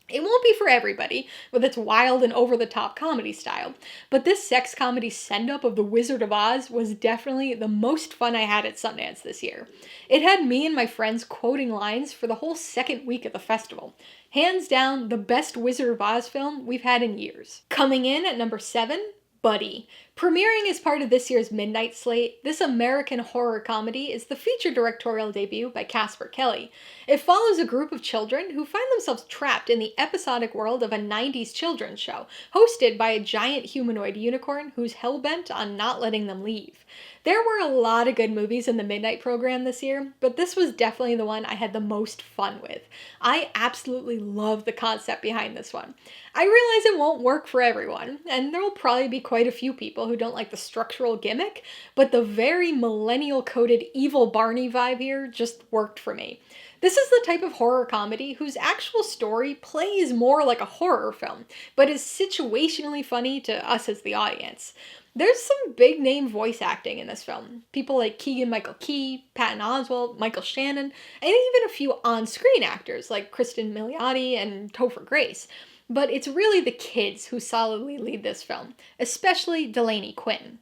A: It won't be for everybody, with its wild and over-the-top comedy style, but this sex comedy send-up of The Wizard of Oz was definitely the most fun I had at Sundance this year. It had me and my friends quoting lines for the whole second week of the festival. Hands down, the best Wizard of Oz film we've had in years. Coming in at number 7, Buddy. Premiering as part of this year's Midnight Slate, this American horror comedy is the feature directorial debut by Casper Kelly. It follows a group of children who find themselves trapped in the episodic world of a 90s children's show, hosted by a giant humanoid unicorn who's hell-bent on not letting them leave. There were a lot of good movies in the Midnight program this year, but this was definitely the one I had the most fun with. I absolutely love the concept behind this one. I realize it won't work for everyone, and there will probably be quite a few people who don't like the structural gimmick, but the very millennial-coded evil Barney vibe here just worked for me. This is the type of horror comedy whose actual story plays more like a horror film, but is situationally funny to us as the audience. There's some big-name voice acting in this film. People like Keegan-Michael Key, Patton Oswalt, Michael Shannon, and even a few on-screen actors like Kristen Milioti and Topher Grace. But it's really the kids who solidly lead this film, especially Delaney Quinn.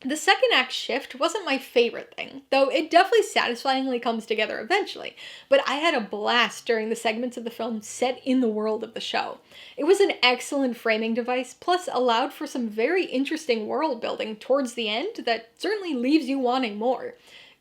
A: The second act shift wasn't my favorite thing, though it definitely satisfyingly comes together eventually, but I had a blast during the segments of the film set in the world of the show. It was an excellent framing device, plus allowed for some very interesting world building towards the end that certainly leaves you wanting more.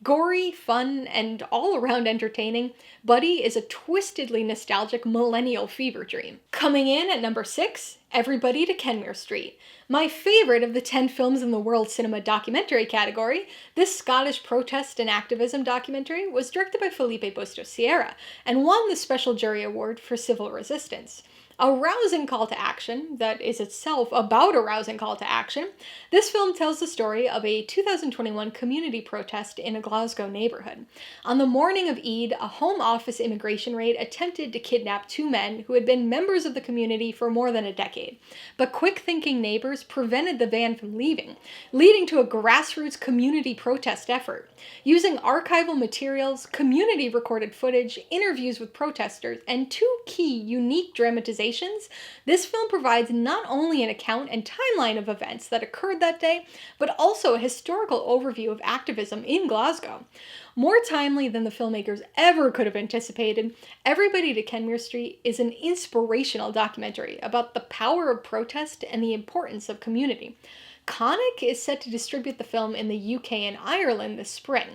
A: Gory, fun, and all around entertaining, Buddy is a twistedly nostalgic millennial fever dream. Coming in at number 6, Everybody to Kenmure Street. My favorite of the 10 films in the World Cinema Documentary category, this Scottish protest and activism documentary was directed by Felipe Bustos Sierra and won the Special Jury Award for Civil Resistance. A rousing call to action that is itself about a rousing call to action, this film tells the story of a 2021 community protest in a Glasgow neighborhood. On the morning of Eid, a Home Office immigration raid attempted to kidnap 2 men who had been members of the community for more than a decade. But quick-thinking neighbors prevented the van from leaving, leading to a grassroots community protest effort. Using archival materials, community-recorded footage, interviews with protesters, and 2 key, unique dramatizations, this film provides not only an account and timeline of events that occurred that day, but also a historical overview of activism in Glasgow. More timely than the filmmakers ever could have anticipated, Everybody to Kenmure Street is an inspirational documentary about the power of protest and the importance of community. Conic is set to distribute the film in the UK and Ireland this spring.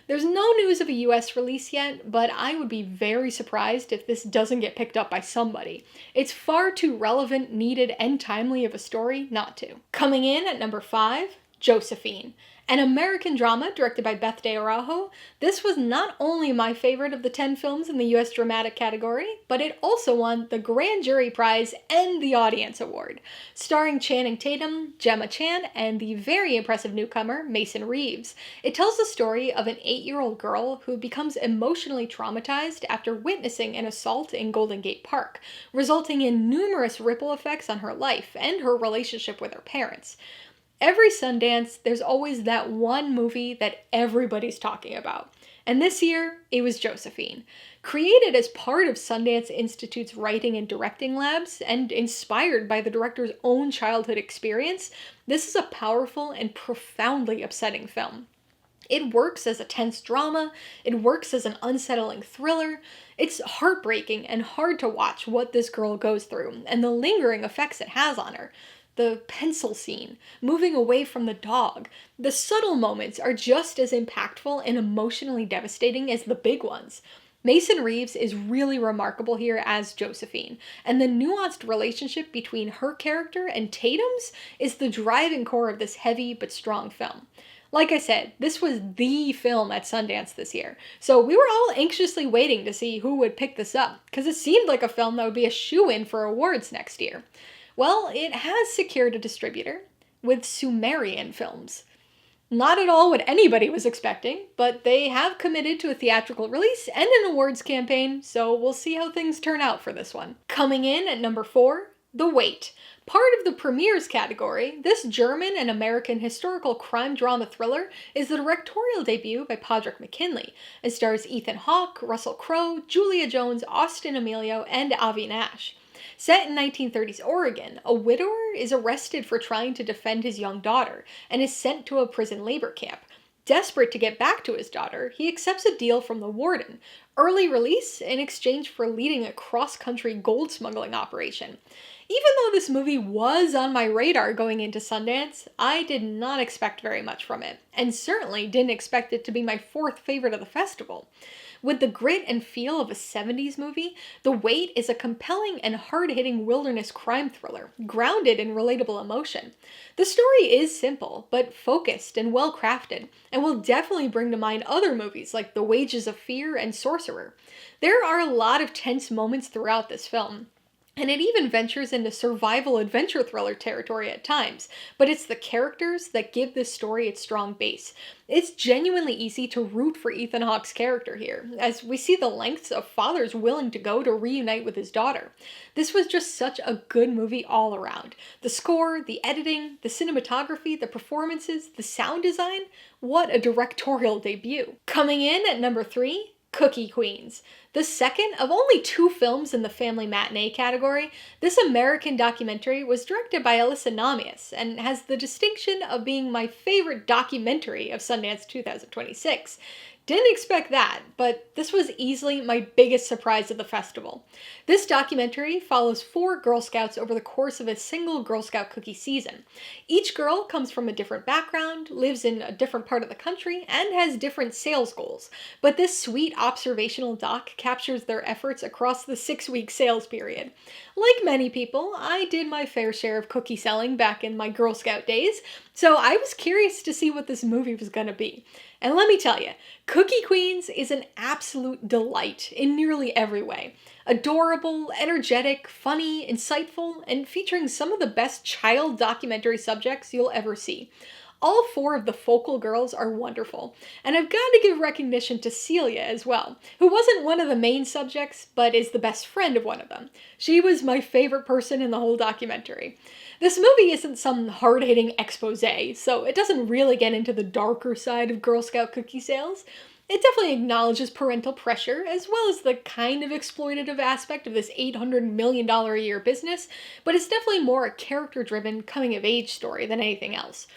A: There's no news of a US release yet, but I would be very surprised if this doesn't get picked up by somebody. It's far too relevant, needed, and timely of a story not to. Coming in at number 5, Josephine. An American drama directed by Beth de Araujo, this was not only my favorite of the 10 films in the US Dramatic category, but it also won the Grand Jury Prize and the Audience Award. Starring Channing Tatum, Gemma Chan, and the very impressive newcomer, Mason Reeves. It tells the story of an 8-year-old girl who becomes emotionally traumatized after witnessing an assault in Golden Gate Park, resulting in numerous ripple effects on her life and her relationship with her parents. Every Sundance, there's always that one movie that everybody's talking about. And this year, it was Josephine. Created as part of Sundance Institute's writing and directing labs, and inspired by the director's own childhood experience, this is a powerful and profoundly upsetting film. It works as a tense drama, it works as an unsettling thriller. It's heartbreaking and hard to watch what this girl goes through, and the lingering effects it has on her. The pencil scene, moving away from the dog. The subtle moments are just as impactful and emotionally devastating as the big ones. Mason Reeves is really remarkable here as Josephine, and the nuanced relationship between her character and Tatum's is the driving core of this heavy but strong film. Like I said, this was the film at Sundance this year, so we were all anxiously waiting to see who would pick this up, because it seemed like a film that would be a shoo-in for awards next year. Well, it has secured a distributor with Sumerian Films. Not at all what anybody was expecting, but they have committed to a theatrical release and an awards campaign, so we'll see how things turn out for this one. Coming in at number 4, The Wait. Part of the premieres category, this German and American historical crime drama thriller is the directorial debut by Padraig McKinley. It stars Ethan Hawke, Russell Crowe, Julia Jones, Austin Emilio, and Avi Nash. Set in 1930s Oregon, a widower is arrested for trying to defend his young daughter and is sent to a prison labor camp. Desperate to get back to his daughter, he accepts a deal from the warden, early release in exchange for leading a cross-country gold smuggling operation. Even though this movie was on my radar going into Sundance, I did not expect very much from it, and certainly didn't expect it to be my 4th favorite of the festival. With the grit and feel of a 70s movie, The Wait is a compelling and hard-hitting wilderness crime thriller, grounded in relatable emotion. The story is simple, but focused and well-crafted, and will definitely bring to mind other movies like The Wages of Fear and Sorcerer. There are a lot of tense moments throughout this film, and it even ventures into survival adventure thriller territory at times, but it's the characters that give this story its strong base. It's genuinely easy to root for Ethan Hawke's character here, as we see the lengths a father's willing to go to reunite with his daughter. This was just such a good movie all around. The score, the editing, the cinematography, the performances, the sound design, what a directorial debut. Coming in at number 3, Cookie Queens. The second of only 2 films in the family matinee category, this American documentary was directed by Alyssa Namias and has the distinction of being my favorite documentary of Sundance 2026. Didn't expect that, but this was easily my biggest surprise of the festival. This documentary follows 4 Girl Scouts over the course of a single Girl Scout cookie season. Each girl comes from a different background, lives in a different part of the country, and has different sales goals. But this sweet observational doc captures their efforts across the 6-week sales period. Like many people, I did my fair share of cookie selling back in my Girl Scout days, so I was curious to see what this movie was going to be. And let me tell you, Cookie Queens is an absolute delight in nearly every way. Adorable, energetic, funny, insightful, and featuring some of the best child documentary subjects you'll ever see. All 4 of the focal girls are wonderful, and I've got to give recognition to Celia as well, who wasn't one of the main subjects, but is the best friend of one of them. She was my favorite person in the whole documentary. This movie isn't some hard-hitting expose, so it doesn't really get into the darker side of Girl Scout cookie sales. It definitely acknowledges parental pressure, as well as the kind of exploitative aspect of this $800 million a year business, but it's definitely more a character-driven, coming-of-age story than anything else.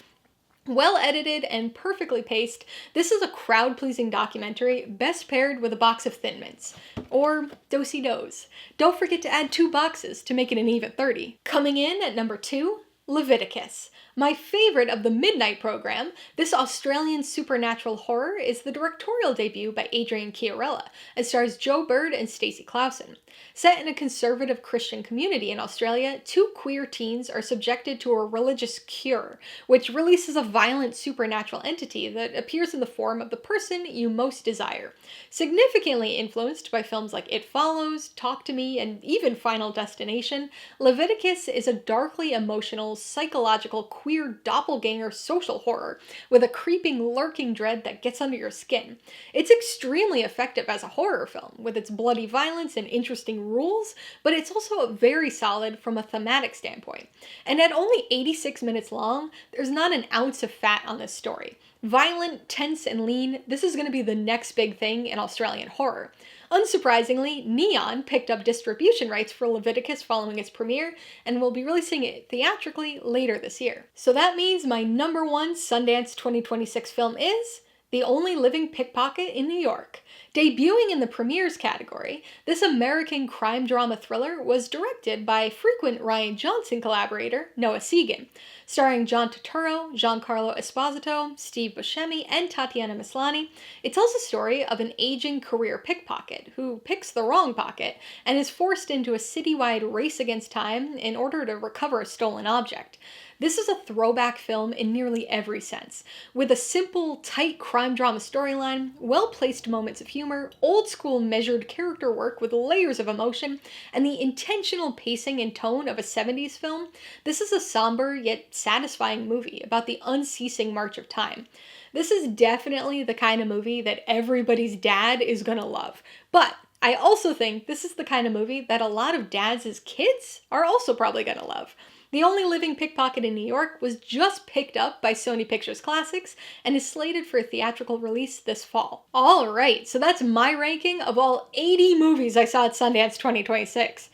A: Well edited and perfectly paced, this is a crowd-pleasing documentary best paired with a box of Thin Mints. Or Do-si-dos. Don't forget to add 2 boxes to make it an even 30. Coming in at number 2, Leviticus. My favorite of the midnight program, this Australian supernatural horror is the directorial debut by Adrian Chiarella and stars Joe Bird and Stacey Clausen. Set in a conservative Christian community in Australia, 2 queer teens are subjected to a religious cure, which releases a violent supernatural entity that appears in the form of the person you most desire. Significantly influenced by films like It Follows, Talk to Me, and even Final Destination, Leviticus is a darkly emotional, psychological, queer doppelganger social horror with a creeping, lurking dread that gets under your skin. It's extremely effective as a horror film, with its bloody violence and interesting rules, but it's also very solid from a thematic standpoint. And at only 86 minutes long, there's not an ounce of fat on this story. Violent, tense, and lean, this is going to be the next big thing in Australian horror. Unsurprisingly, Neon picked up distribution rights for Leviticus following its premiere, and will be releasing it theatrically later this year. So that means my number 1 Sundance 2026 film is The Only Living Pickpocket in New York. Debuting in the premieres category, this American crime drama thriller was directed by frequent Rian Johnson collaborator Noah Segan. Starring John Turturro, Giancarlo Esposito, Steve Buscemi, and Tatiana Maslany, it tells the story of an aging career pickpocket who picks the wrong pocket and is forced into a citywide race against time in order to recover a stolen object. This is a throwback film in nearly every sense, with a simple, tight crime drama storyline, well-placed moments of humor, old-school measured character work with layers of emotion, and the intentional pacing and tone of a 70s film. This is a somber yet satisfying movie about the unceasing march of time. This is definitely the kind of movie that everybody's dad is gonna love, but I also think this is the kind of movie that a lot of dads as kids are also probably gonna love. The Only Living Pickpocket in New York was just picked up by Sony Pictures Classics and is slated for a theatrical release this fall. Alright, so that's my ranking of all 80 movies I saw at Sundance 2026.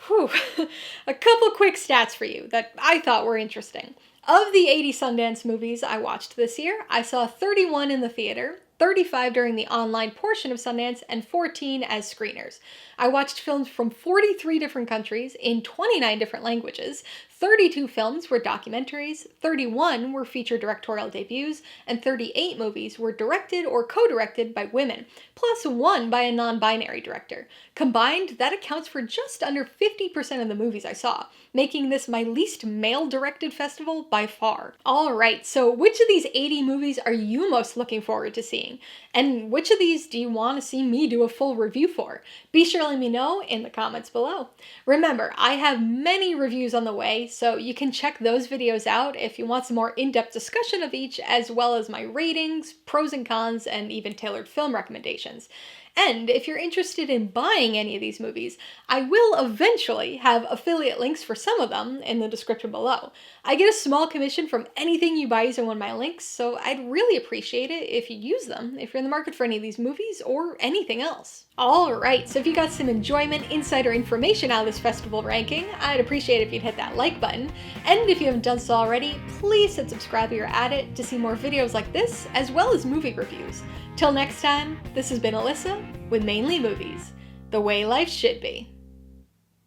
A: Whew. A couple quick stats for you that I thought were interesting. Of the 80 Sundance movies I watched this year, I saw 31 in the theater, 35 during the online portion of Sundance, and 14 as screeners. I watched films from 43 different countries in 29 different languages. 32 films were documentaries, 31 were feature directorial debuts, and 38 movies were directed or co-directed by women, plus 1 by a non-binary director. Combined, that accounts for just under 50% of the movies I saw, making this my least male-directed festival by far. Alright, so which of these 80 movies are you most looking forward to seeing? And which of these do you want to see me do a full review for? Be sure to let me know in the comments below. Remember, I have many reviews on the way, so you can check those videos out if you want some more in-depth discussion of each, as well as my ratings, pros and cons, and even tailored film recommendations. And if you're interested in buying any of these movies, I will eventually have affiliate links for some of them in the description below. I get a small commission from anything you buy using one of my links, so I'd really appreciate it if you use them if you're in the market for any of these movies or anything else. Alright, so if you got some enjoyment, insider information out of this festival ranking, I'd appreciate it if you'd hit that like button. And if you haven't done so already, please hit subscribe if you're at it to see more videos like this, as well as movie reviews. Till next time, this has been Alyssa with Mainly Movies, the way life should be.